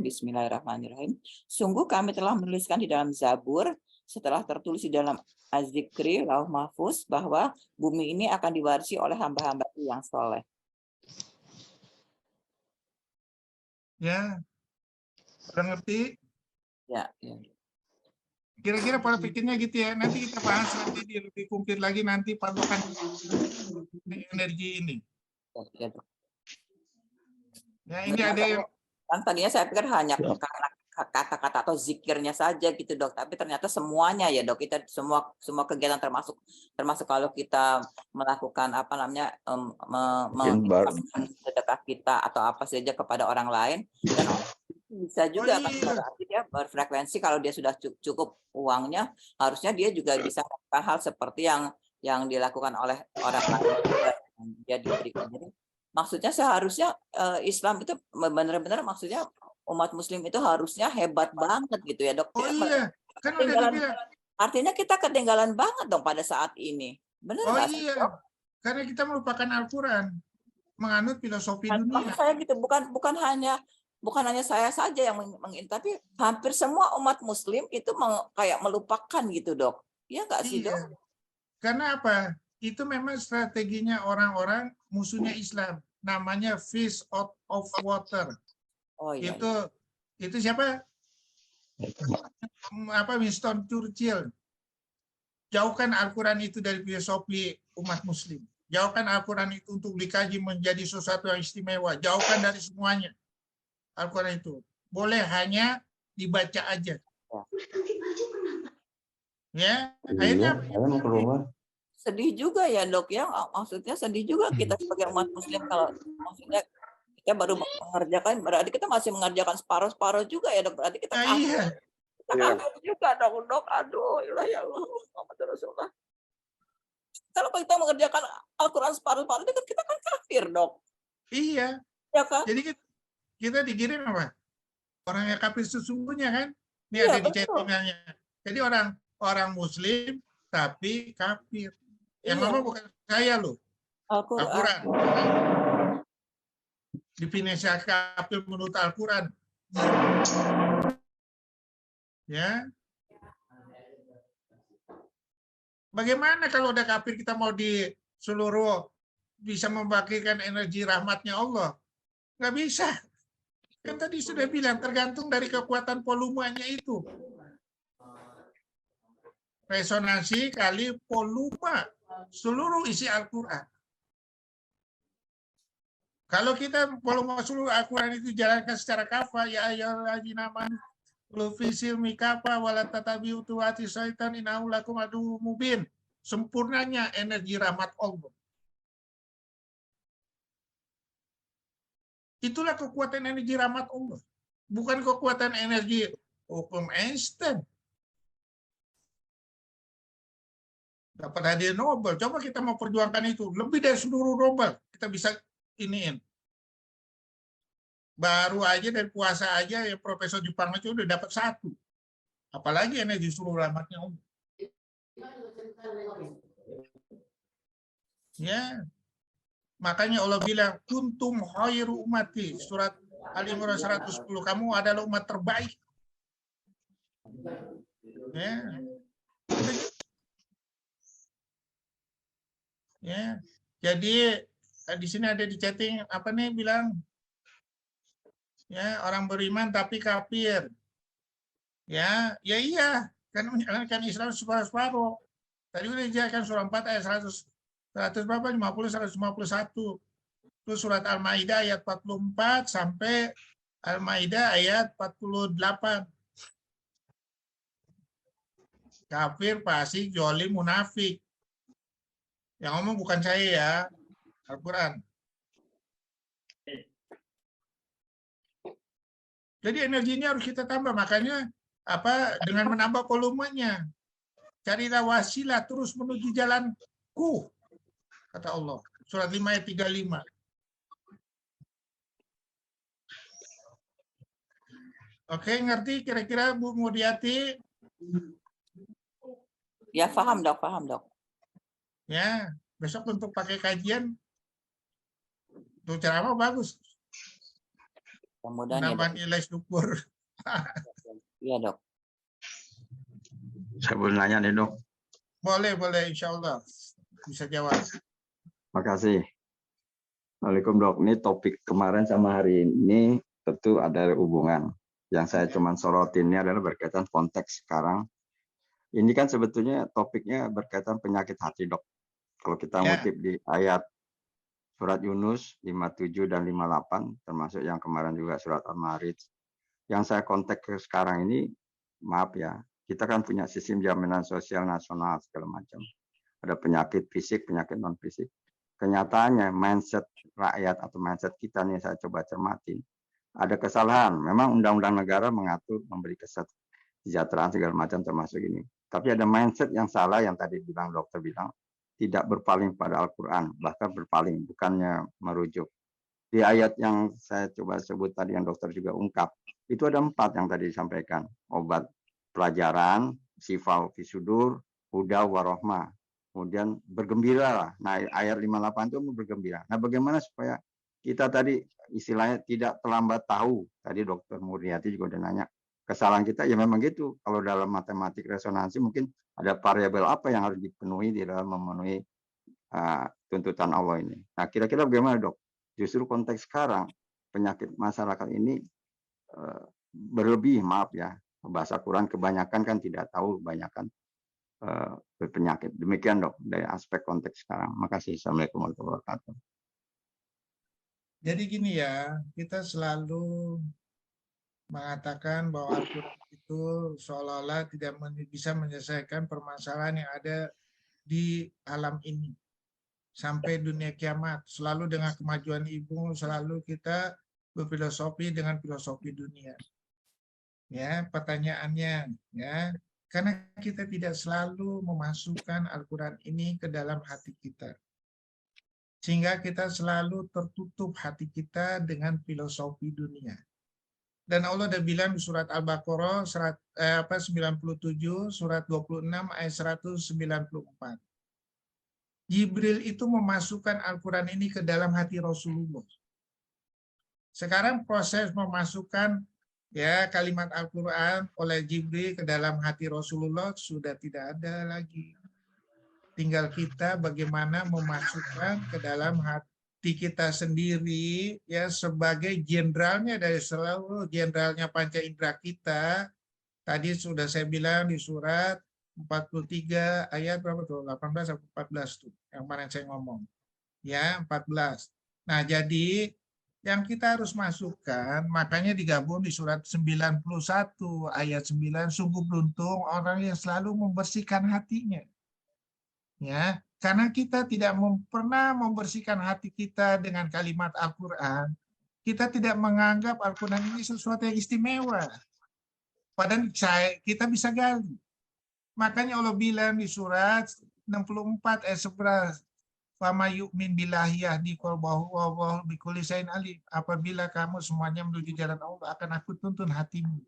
Bismillahirrahmanirrahim. Sungguh kami telah menuliskan di dalam Zabur, setelah tertulis di dalam Az-Zikri, Lauh Mahfuz, bahwa bumi ini akan diwarisi oleh hamba-hamba yang soleh. Ya, udah ngerti? Ya. Kira-kira pola pikirnya gitu ya. Nanti kita bahas nanti lebih konkret lagi nanti patokan energi ini. Ya, ini ada yang kan tadinya saya pikir hanya kata-kata atau zikirnya saja gitu dok, tapi ternyata semuanya ya dok, kita semua kegiatan termasuk kalau kita melakukan sedekah kita atau apa saja kepada orang lain, dan bisa juga kan berarti dia berfrekuensi kalau dia sudah cukup uangnya, harusnya dia juga bisa melakukan hal seperti yang dilakukan oleh orang lain dia diberikan. Jadi maksudnya seharusnya Islam itu benar-benar maksudnya umat Muslim itu harusnya hebat banget gitu ya dok. iya, kan udah dibilang. Artinya kita ketinggalan banget dong pada saat ini. Benar nggak sih, iya, dok? Karena kita melupakan Al-Quran, menganut filosofi dunia. Maksud saya gitu, bukan hanya saya saja yang tapi hampir semua umat Muslim itu kayak melupakan gitu dok. Iya nggak sih dok? Karena apa? Itu memang strateginya orang-orang musuhnya Islam, namanya fish out of water. Oh iya. Itu siapa? Winston Churchill. Jauhkan Al-Quran itu dari filosofi umat Muslim. Jauhkan Al-Quran itu untuk dikaji menjadi sesuatu yang istimewa. Jauhkan dari semuanya. Al-Quran itu boleh hanya dibaca aja. Ya, akhirnya sedih juga ya dok ya, maksudnya sedih juga kita sebagai umat Muslim kalau maksudnya kita baru mengerjakan, berarti kita masih mengerjakan separuh juga ya dok, berarti kita kafir juga dok, aduh ya Allah Muhammad Rasulullah. Kalau kita mengerjakan Al-Quran separuh itu kita kan kafir dok. Iya. Ya kan? Jadi kita dikirim apa? Orang yang kafir sesungguhnya kan? Ini ada di chattingannya. Jadi orang Muslim tapi kafir. Yang ngomong bukan saya loh. Al-Quran. Definisi kafir menurut Al-Quran. Ya. Bagaimana kalau udah kafir kita mau di seluruh bisa membagikan energi rahmatnya Allah? Nggak bisa. Kan tadi sudah bilang tergantung dari kekuatan volumenya itu. Resonansi kali volume seluruh isi Al-Quran. Kalau kita volume seluruh Al-Quran itu jalankan secara kafa, ya ayyuhalladzina amanu lufisil mikafa wala tatabi'u tuwati syaitan innahu lakum aduwwum mubin. sempurnanya energi rahmat Allah. Itulah kekuatan energi rahmat Allah. Bukan kekuatan energi hukum Einstein. Dapat hadiah Nobel. Coba kita mau perjuangkan itu. Lebih dari seluruh Nobel. Kita bisa iniin. Baru aja dari puasa aja ya Profesor Jepang itu udah dapat 1. Apalagi energi seluruh rahmatnya Allah. Ya. Makanya Allah bilang, kuntum khairu ummati. Surat Al-Imran 110. Kamu adalah umat terbaik. Ya. Ya. Jadi di sini ada di chatting apa nih bilang? Ya, orang beriman tapi kafir. Ya, ya iya. Kan menjalankan Islam separuh-separuh. Tadi udah dijelaskan surah 4 ayat 150 151. Terus surat Al-Maidah ayat 44 sampai Al-Maidah ayat 48. Kafir, fasik, zalim, munafik. Yang ngomong bukan saya ya, Al-Qur'an. Jadi energinya harus kita tambah, makanya dengan menambah volumenya. Carilah wasilah terus menuju jalanku, kata Allah. Surat 5 ayat 35. Oke, ngerti kira-kira Bu Muriati? Ya, paham dok, paham dok. Ya, besok untuk pakai kajian, untuk ceramah bagus. Kemudian Menambah nilai syukur. Iya dok. Saya boleh nanya nih dok. Boleh, insya Allah bisa jawab. Makasih. Assalamualaikum dok. Ini topik kemarin sama hari ini tentu ada hubungan. Yang saya cuma sorotin ini adalah berkaitan konteks sekarang. Ini kan sebetulnya topiknya berkaitan penyakit hati dok. Kalau kita ngutip di ayat surat Yunus 57 dan 58, termasuk yang kemarin juga surat Al-Ma'arij. Yang saya konteks sekarang ini, maaf ya, kita kan punya sistem jaminan sosial nasional segala macam. Ada penyakit fisik, penyakit non fisik. Kenyataannya mindset rakyat atau mindset kita nih saya coba cermati. Ada kesalahan. Memang undang-undang negara mengatur memberi kesejahteraan segala macam termasuk ini. Tapi ada mindset yang salah yang tadi bilang dokter bilang tidak berpaling pada Al-Quran, bahkan berpaling bukannya merujuk. Di ayat yang saya coba sebut tadi yang dokter juga ungkap, itu ada 4 yang tadi disampaikan. Obat pelajaran, sifau fisudur, huda warohmah. Kemudian bergembira lah. Nah, ayat 58 itu bergembira. Nah, bagaimana supaya kita tadi istilahnya tidak terlambat tahu. Tadi dokter Muriati juga udah nanya. Kesalahan kita ya memang gitu. Kalau dalam matematik resonansi mungkin ada variabel apa yang harus dipenuhi di dalam memenuhi tuntutan Allah ini. Nah, kira-kira bagaimana dok? Justru konteks sekarang penyakit masyarakat ini berlebih, maaf ya. Bahasa Quran kebanyakan kan tidak tahu, kebanyakan berpenyakit. Demikian dok dari aspek konteks sekarang. Makasih. Assalamualaikum warahmatullahi wabarakatuh. Jadi gini ya, kita selalu mengatakan bahwa Al-Quran itu seolah-olah tidak bisa menyelesaikan permasalahan yang ada di alam ini sampai dunia kiamat. Selalu dengan kemajuan ilmu, selalu kita berfilosofi dengan filosofi dunia. Ya, pertanyaannya ya, karena kita tidak selalu memasukkan Al-Quran ini ke dalam hati kita. Sehingga kita selalu tertutup hati kita dengan filosofi dunia. Dan Allah sudah bilang di surat Al-Baqarah 97, surat 26 ayat 194. Jibril itu memasukkan Al-Quran ini ke dalam hati Rasulullah. Sekarang proses memasukkan ya kalimat Al-Quran oleh Jibril ke dalam hati Rasulullah sudah tidak ada lagi. Tinggal kita bagaimana memasukkan ke dalam hati kita sendiri ya sebagai jenderalnya dari seluruh jenderalnya panca indera kita. Tadi sudah saya bilang di surat 43 ayat berapa tuh? 18 sampai 14 tuh yang kemarin saya ngomong. Ya, 14. Nah, jadi yang kita harus masukkan makanya digabung di surat 91 ayat 9, sungguh beruntung orang yang selalu membersihkan hatinya. Ya, karena kita tidak pernah membersihkan hati kita dengan kalimat Al-Quran, kita tidak menganggap Al-Quran ini sesuatu yang istimewa. Padahal kita bisa gali. Makanya Allah bilang di surat 64 ayat 11, "Fama yu'min billahi yahdi qalbahu wa huwa bikulli syai'in alim." Apabila kamu semuanya menuju jalan Allah, akan aku tuntun hatimu.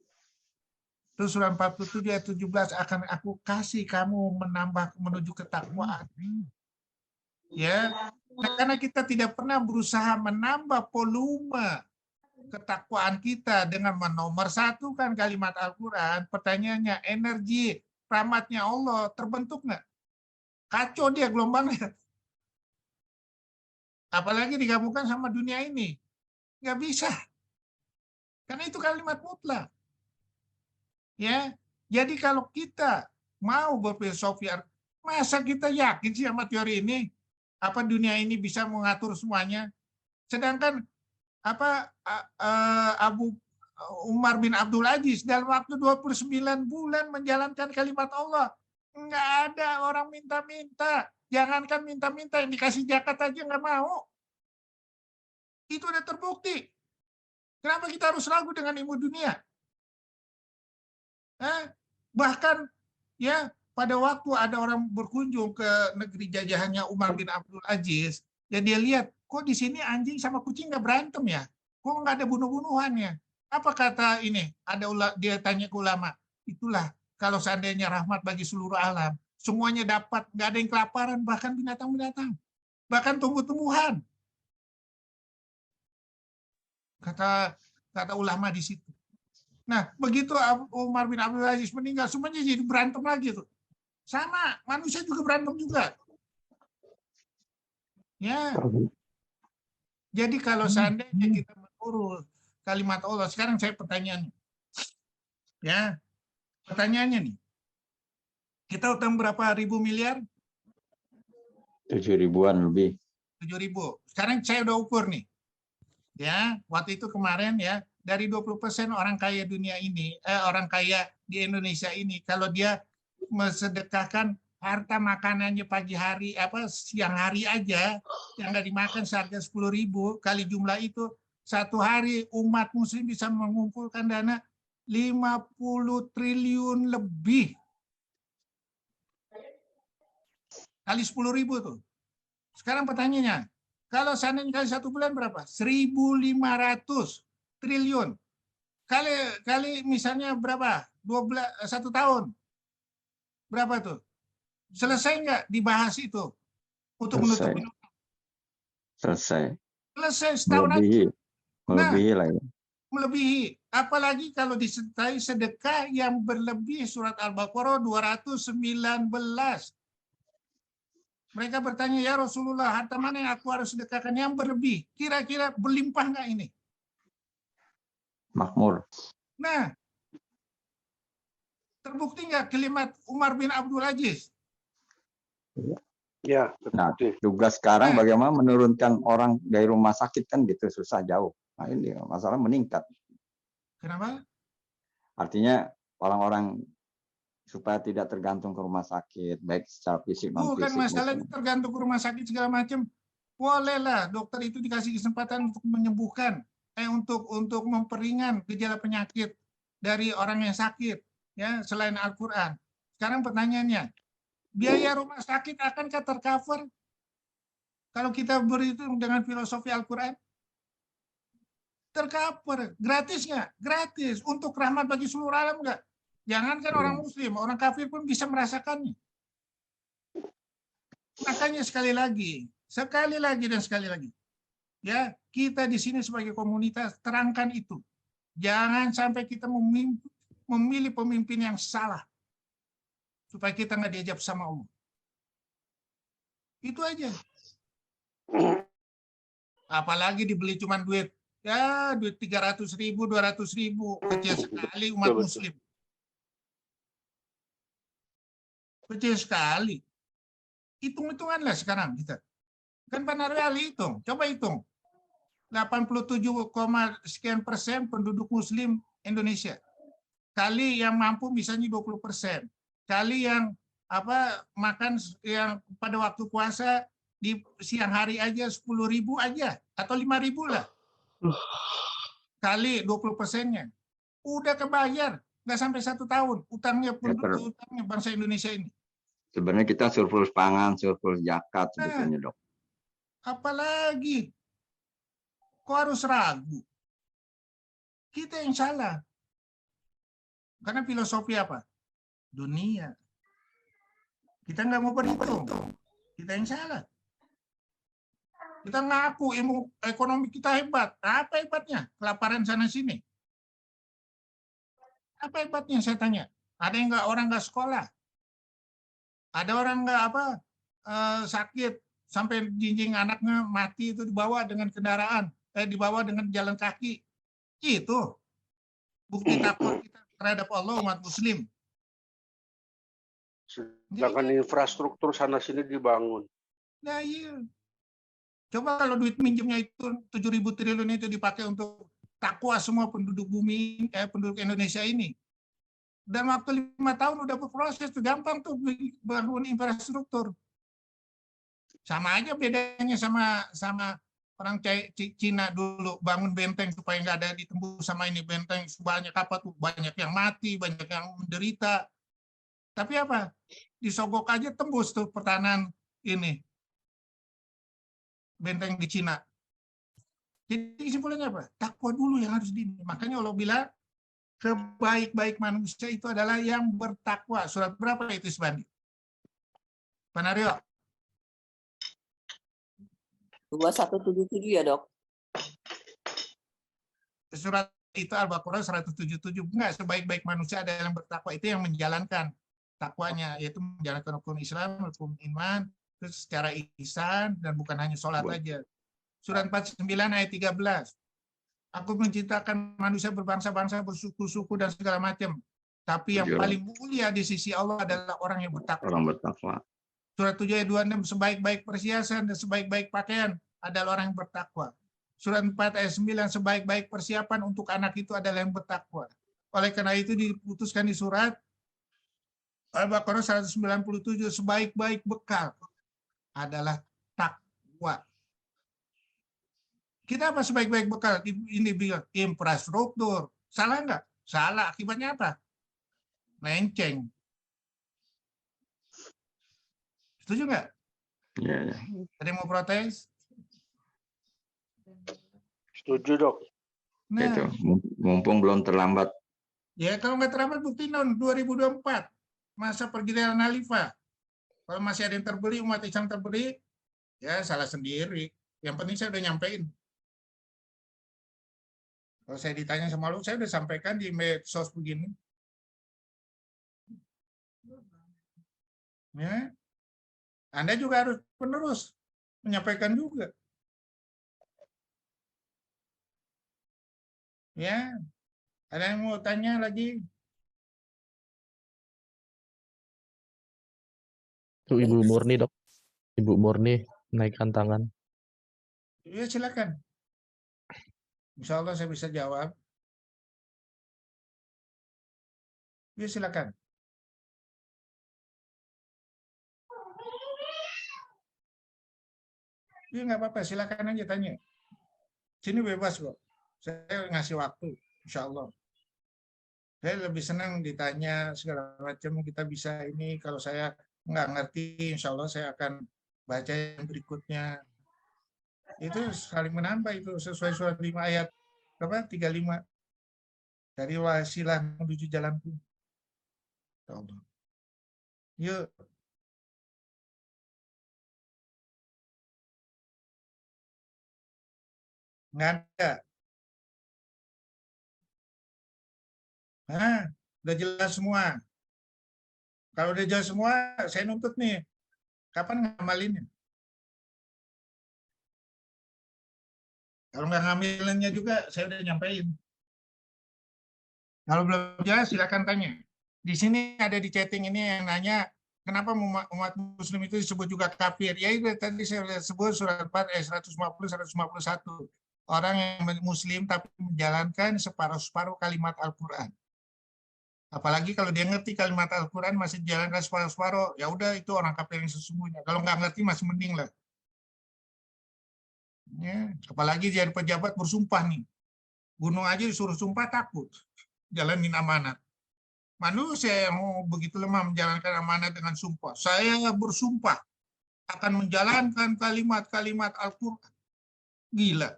Terus surah 47 ayat 17, akan aku kasih kamu menambah menuju ketakwaan. Ya, karena kita tidak pernah berusaha menambah volume ketakwaan kita dengan menomorsatukan kalimat Al-Quran. Pertanyaannya, energi rahmatnya Allah terbentuk nggak? Kacau dia gelombangnya. Apalagi digabungkan sama dunia ini. Nggak bisa. Karena itu kalimat mutlak. Ya, jadi kalau kita mau berfilosofi, masa kita yakin sih sama teori ini? Apa dunia ini bisa mengatur semuanya? Sedangkan Abu Umar bin Abdul Aziz dalam waktu 29 bulan menjalankan kalimat Allah. Nggak ada orang minta-minta. Jangankan minta-minta, yang dikasih zakat aja nggak mau. Itu udah terbukti. Kenapa kita harus ragu dengan ilmu dunia? Bahkan ya pada waktu ada orang berkunjung ke negeri jajahannya Umar bin Abdul Aziz, ya dia lihat, kok di sini anjing sama kucing nggak berantem ya? Kok nggak ada bunuh-bunuhannya? Apa kata ini? Dia tanya ke ulama. Itulah kalau seandainya rahmat bagi seluruh alam, semuanya dapat, nggak ada yang kelaparan, bahkan binatang-binatang, bahkan tumbuh-tumbuhan. Kata ulama di situ. Nah, begitu Umar bin Abdul Aziz meninggal, semuanya jadi berantem lagi tuh. Sama, manusia juga berantem juga. Ya. Jadi kalau seandainya kita menurut kalimat Allah, sekarang saya pertanyaannya. Ya. Pertanyaannya nih. Kita utang berapa ribu miliar? 7.000-an lebih. 7.000. Sekarang saya udah ukur nih. Ya, waktu itu kemarin ya, dari 20% orang kaya dunia ini, orang kaya di Indonesia ini, kalau dia mensedekahkan harta makanannya pagi hari, siang hari aja, yang nggak dimakan seharga 10.000, kali jumlah itu, satu hari umat muslim bisa mengumpulkan dana 50 triliun lebih. Kali 10.000 tuh. Sekarang pertanyaannya, kalau seandainya kali 1 bulan berapa? 1.500 triliun. Kali misalnya berapa? 1 tahun. Berapa tuh? Selesai nggak dibahas itu? Untuk menutup minum? Selesai. Selesai setahun aja. Melebihi lah ya. Melebihi. Apalagi kalau disertai sedekah yang berlebih, surat Al-Baqarah 219. Mereka bertanya, ya Rasulullah, harta mana yang aku harus sedekahkan yang berlebih? Kira-kira berlimpah nggak ini? Makmur. Nah, terbukti nggak kalimat Umar bin Abdul Aziz? Ya, nah, tugas sekarang bagaimana menurunkan orang dari rumah sakit kan gitu, susah jauh. Nah ini masalah meningkat. Kenapa? Artinya orang-orang supaya tidak tergantung ke rumah sakit, baik secara fisik non fisik. Bukan masalah tergantung ke rumah sakit segala macam. Bolehlah dokter itu dikasih kesempatan untuk menyembuhkan, untuk memperingan gejala penyakit dari orang yang sakit, ya selain Al-Quran. Sekarang pertanyaannya, biaya rumah sakit akankah tercover kalau kita berhitung dengan filosofi Al-Quran? Tercover, gratis nggak? Gratis. Untuk rahmat bagi seluruh alam nggak? Jangankan orang muslim, orang kafir pun bisa merasakannya. Makanya sekali lagi dan sekali lagi, ya kita di sini sebagai komunitas terangkan itu. Jangan sampai kita memilih pemimpin yang salah supaya kita nggak diajak sama Allah. Itu aja. Apalagi dibeli cuma duit 300.000, 200.000, kecil sekali umat muslim. Kecil sekali. Hitung-hitunganlah sekarang kita. Kan Panarwali hitung, coba hitung. 87, sekian persen penduduk muslim Indonesia. Kali yang mampu misalnya 20%. Kali yang makan yang pada waktu puasa di siang hari aja 10.000 aja atau 5.000 lah. Kali 20%-nya. Udah kebayar, nggak sampai 1 tahun utangnya utangnya bangsa Indonesia ini. Sebenarnya kita surplus pangan, surplus zakat sebetulnya, Dok. Apalagi kok harus ragu? Kita yang salah. Karena filosofi apa? Dunia. Kita nggak mau berhitung. Kita yang salah. Kita ngaku ilmu ekonomi kita hebat. Apa hebatnya? Kelaparan sana sini. Apa hebatnya saya tanya? Ada yang orang nggak sekolah? Ada orang nggak sakit sampai jinjing anaknya mati itu dibawa dengan kendaraan, dibawa dengan jalan kaki. Itu bukti takwa kita terhadap Allah umat Muslim. Sedangkan infrastruktur sana sini dibangun. Nah iya. Coba kalau duit minjemnya itu 7.000 triliun itu dipakai untuk takwa semua penduduk bumi, penduduk Indonesia ini. Dan waktu 5 tahun udah berproses tuh, gampang tuh bangun infrastruktur. Sama aja bedanya sama orang Cina dulu bangun benteng supaya nggak ada ditembus sama ini benteng, banyak apa tuh, banyak yang mati, banyak yang menderita. Tapi apa? Disogok aja tembus tuh pertahanan ini. Benteng di Cina. Jadi kesimpulannya apa? Takwa dulu yang harus makanya Allah bilang sebaik-baik manusia itu adalah yang bertakwa. Surat berapa itu Subandi? Pak Naryo? 2177 ya, Dok. Surat itu Al-Baqarah 177. Enggak, sebaik-baik manusia adalah yang bertakwa. Itu yang menjalankan takwanya, yaitu menjalankan hukum Islam, hukum iman, terus secara ihsan, dan bukan hanya sholat aja. Surat 49 ayat 13. Aku menciptakan manusia berbangsa-bangsa, bersuku-suku, dan segala macam. Tapi yang paling mulia di sisi Allah adalah orang yang bertakwa. Orang bertakwa. Surat 7 ayat 26, sebaik-baik perhiasan dan sebaik-baik pakaian adalah orang yang bertakwa. Surat 4 ayat 9, sebaik-baik persiapan untuk anak itu adalah yang bertakwa. Oleh karena itu diputuskan di surat Al-Baqarah 197, sebaik-baik bekal adalah takwa. Kita apa sebaik-baik bekal? Ini bilang infrastruktur. Salah nggak? Salah. Akibatnya apa? Menceng. Setuju nggak? Iya, ya. Ada yang mau protes? Setuju, Dok. Nah, Itu mumpung belum terlambat. ya kalau nggak terlambat bukti 2024 masa pergiliran Khalifah. Kalau masih ada yang terbeli, umat Islam terbeli, ya salah sendiri. Yang penting saya udah nyampein. Kalau saya ditanya sama lu, saya udah sampaikan di medsos begini. Ya, Anda juga harus penerus menyampaikan juga. Ya, ada yang mau tanya lagi? Tuh Ibu Murni, Dok. Ibu Murni naikkan tangan. Ya, silakan. Insya Allah saya bisa jawab. Ya, silakan. Ya, nggak apa-apa, silakan aja tanya. Sini bebas kok. Saya ngasih waktu, insya Allah. Saya lebih senang ditanya segala macam, kita bisa ini. Kalau saya nggak ngerti, insya Allah saya akan baca yang berikutnya. Itu saling menambah, itu sesuai surat 5 ayat 35. Dari wasilah menuju jalanku. Ya Allah. Yuk. Nggak ada. Nah, udah jelas semua. Kalau udah jelas semua, saya nuntut nih. Kapan ngamalinnya? Kalau nggak ngamilinnya juga, saya udah nyampein. Kalau belum jelas, silakan tanya. Di sini ada di chatting ini yang nanya, kenapa umat Muslim itu disebut juga kafir? Ya itu tadi saya sebut surat 4 ayat 150-151. Orang yang Muslim tapi menjalankan separuh-separuh kalimat Al-Quran. Apalagi kalau dia ngerti kalimat Al-Quran masih dijalankan separuh-separuh, ya udah itu orang kafir yang sesungguhnya. Kalau nggak ngerti masih mending lah. Ya, apalagi jadi pejabat bersumpah nih. Gunung aja disuruh sumpah takut. Jalanin amanat. Manusia yang begitu lemah menjalankan amanat dengan sumpah. Saya bersumpah akan menjalankan kalimat-kalimat Al-Quran. Gila.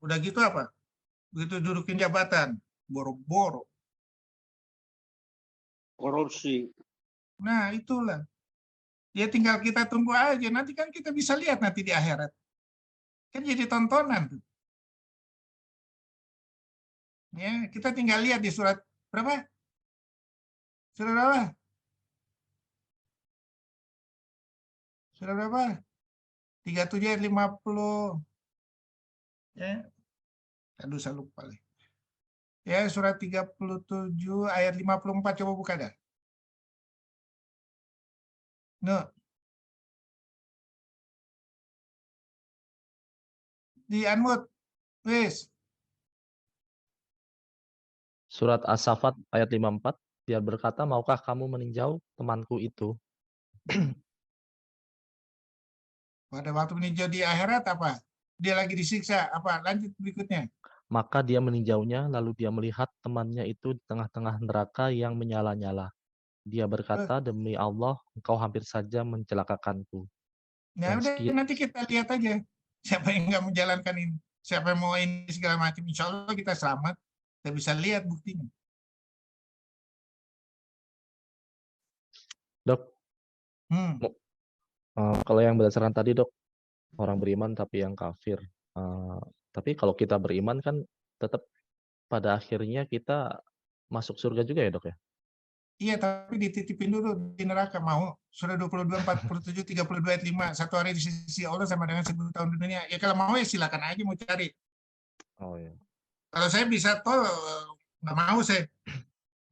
Udah gitu apa? Begitu dudukin jabatan. Boro-boro. Korupsi. Nah, itulah. Ya tinggal kita tunggu aja. Nanti kan kita bisa lihat nanti di akhirat. Kan jadi tontonan tuh. Ya, kita tinggal lihat di surat berapa? Surat berapa? Surat berapa? 37 ayat 50. Ya. Aduh, saya lupa. Ya, surat 37 ayat 54. Coba buka dah. No. Di unmute. Please. Surat As-Saffat ayat 54, dia berkata, maukah kamu meninjau temanku itu? Pada waktu meninjau di akhirat apa? Dia lagi disiksa. Apa? Lanjut berikutnya. Maka dia meninjaunya, lalu dia melihat temannya itu di tengah-tengah neraka yang menyala-nyala. Dia berkata, demi Allah, engkau hampir saja mencelakakanku. Nah, Dan udah nanti kita lihat aja siapa yang nggak menjalankan ini, siapa yang mau ini segala macam. Insya Allah kita selamat, kita bisa lihat buktinya. Dok, kalau yang berdasarkan tadi, Dok, orang beriman tapi yang kafir. Tapi kalau kita beriman kan tetap pada akhirnya kita masuk surga juga ya, Dok ya? Iya, tapi dititipin dulu di neraka. Mau? Surah 22, 47, 32 ayat 5. Satu hari di sisi Allah sama dengan 1000 tahun di dunia. Ya kalau mau ya silakan aja mau cari. Oh iya. Kalau saya bisa tol, nggak mau saya.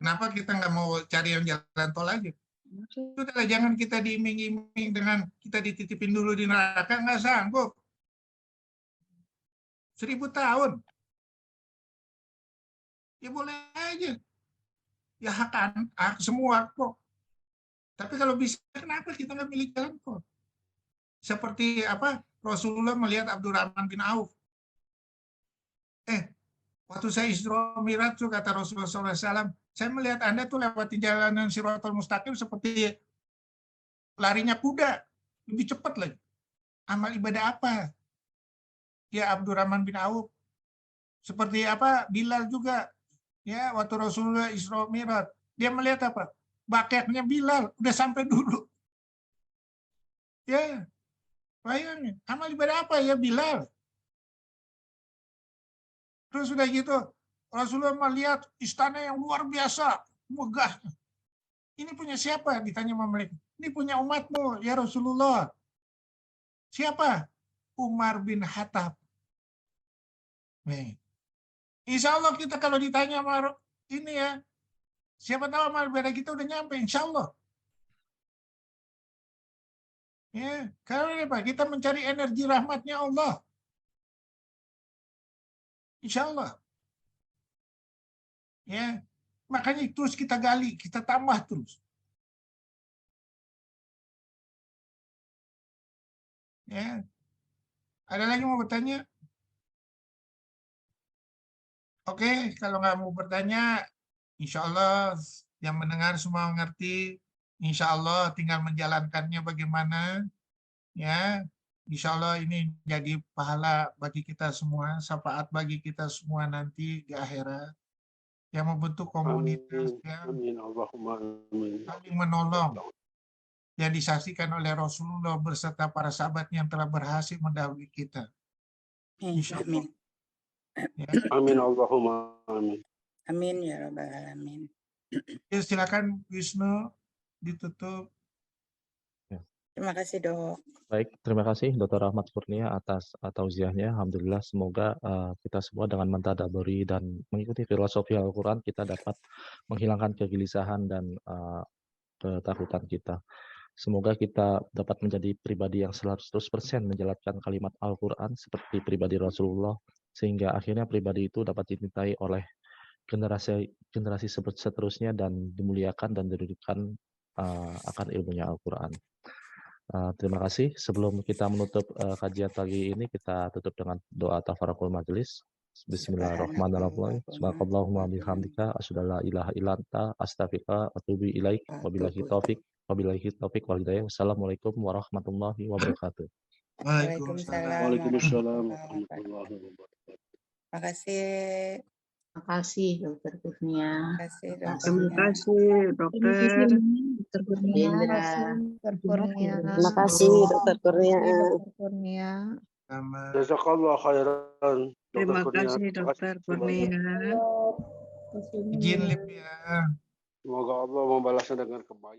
Kenapa kita nggak mau cari yang jalan tol aja? Sudahlah, jangan kita diiming-iming dengan kita dititipin dulu di neraka, nggak sanggup. 1000 tahun. Ya boleh aja. Ya hak semua kok. Tapi kalau bisa, kenapa kita nggak milih jalan kok? Seperti apa? Rasulullah melihat Abdurrahman bin Auf. Waktu saya Isra Mi'raj tuh kata Rasulullah SAW, saya melihat Anda tuh lewatin jalanan Shiratal Mustaqim seperti larinya kuda, lebih cepat lagi. Amal ibadah apa? Ya Abdurrahman bin Auf. Seperti apa? Bilal juga. Ya, waktu Rasulullah Isra Mi'raj, dia melihat apa? Bakeknya Bilal udah sampai dulu. Ya, bayangin, amal ibadah apa ya Bilal? Terus sudah gitu, Rasulullah melihat istana yang luar biasa, megah. Ini punya siapa? Ditanya sama mereka. Ini punya umatmu, ya Rasulullah. Siapa? Umar bin Khattab. Nih. Insya Allah kita kalau ditanya sama ini ya, siapa tahu amal ibadah kita udah nyampe, insya Allah. Ya, karena apa? Kita mencari energi rahmatnya Allah. Insya Allah. Ya, makanya terus kita gali, kita tambah terus. Ya, ada lagi mau bertanya? Oke, kalau nggak mau bertanya, insya Allah yang mendengar semua mengerti. Insya Allah tinggal menjalankannya bagaimana. Ya, insya Allah ini jadi pahala bagi kita semua, syafaat bagi kita semua nanti di akhirat. Yang membentuk komunitas Amin. Allahumma amin. saling menolong. Yang disaksikan oleh Rasulullah berserta para sahabat yang telah berhasil mendahului kita. Insya Allah. Ya. Amin. Allahumma amin. Amin ya rabbal alamin. Ya, silakan Wisnu ditutup. Terima kasih, Dok. Baik, terima kasih Dr. Rahmat Kurnia atas tausiahnya. Alhamdulillah, semoga kita semua dengan mentadaburi dan mengikuti filosofi Al-Quran, kita dapat menghilangkan kegelisahan dan ketakutan kita. Semoga kita dapat menjadi pribadi yang 100% menjalankan kalimat Al-Quran seperti pribadi Rasulullah, sehingga akhirnya pribadi itu dapat dicintai oleh generasi seterusnya dan dimuliakan dan didudukan akan ilmunya Al-Quran. Terima kasih. Sebelum kita menutup kajian pagi ini, kita tutup dengan doa tafarakul majelis. Bismillahirrahmanirrahim. Subhanallahumma bihamdika asyhadu an la ilaha illa anta astaghfiruka wa atubu ilaik. Wabillahi taufik wal hidayah. Wassalamualaikum warahmatullahi wabarakatuh. Waalaikumsalam. Waalaikumsalam warahmatullahi wabarakatuh. Terima kasih. Terima kasih Dokter Kurnia. Terima kasih Dokter. Dokter Kurnia. Terima kasih Dokter Kurnia. Jazakallah khairan. Terima kasih Dokter Kurnia. Izin Lip ya. Semoga Allah membalasnya dengan kebaikan.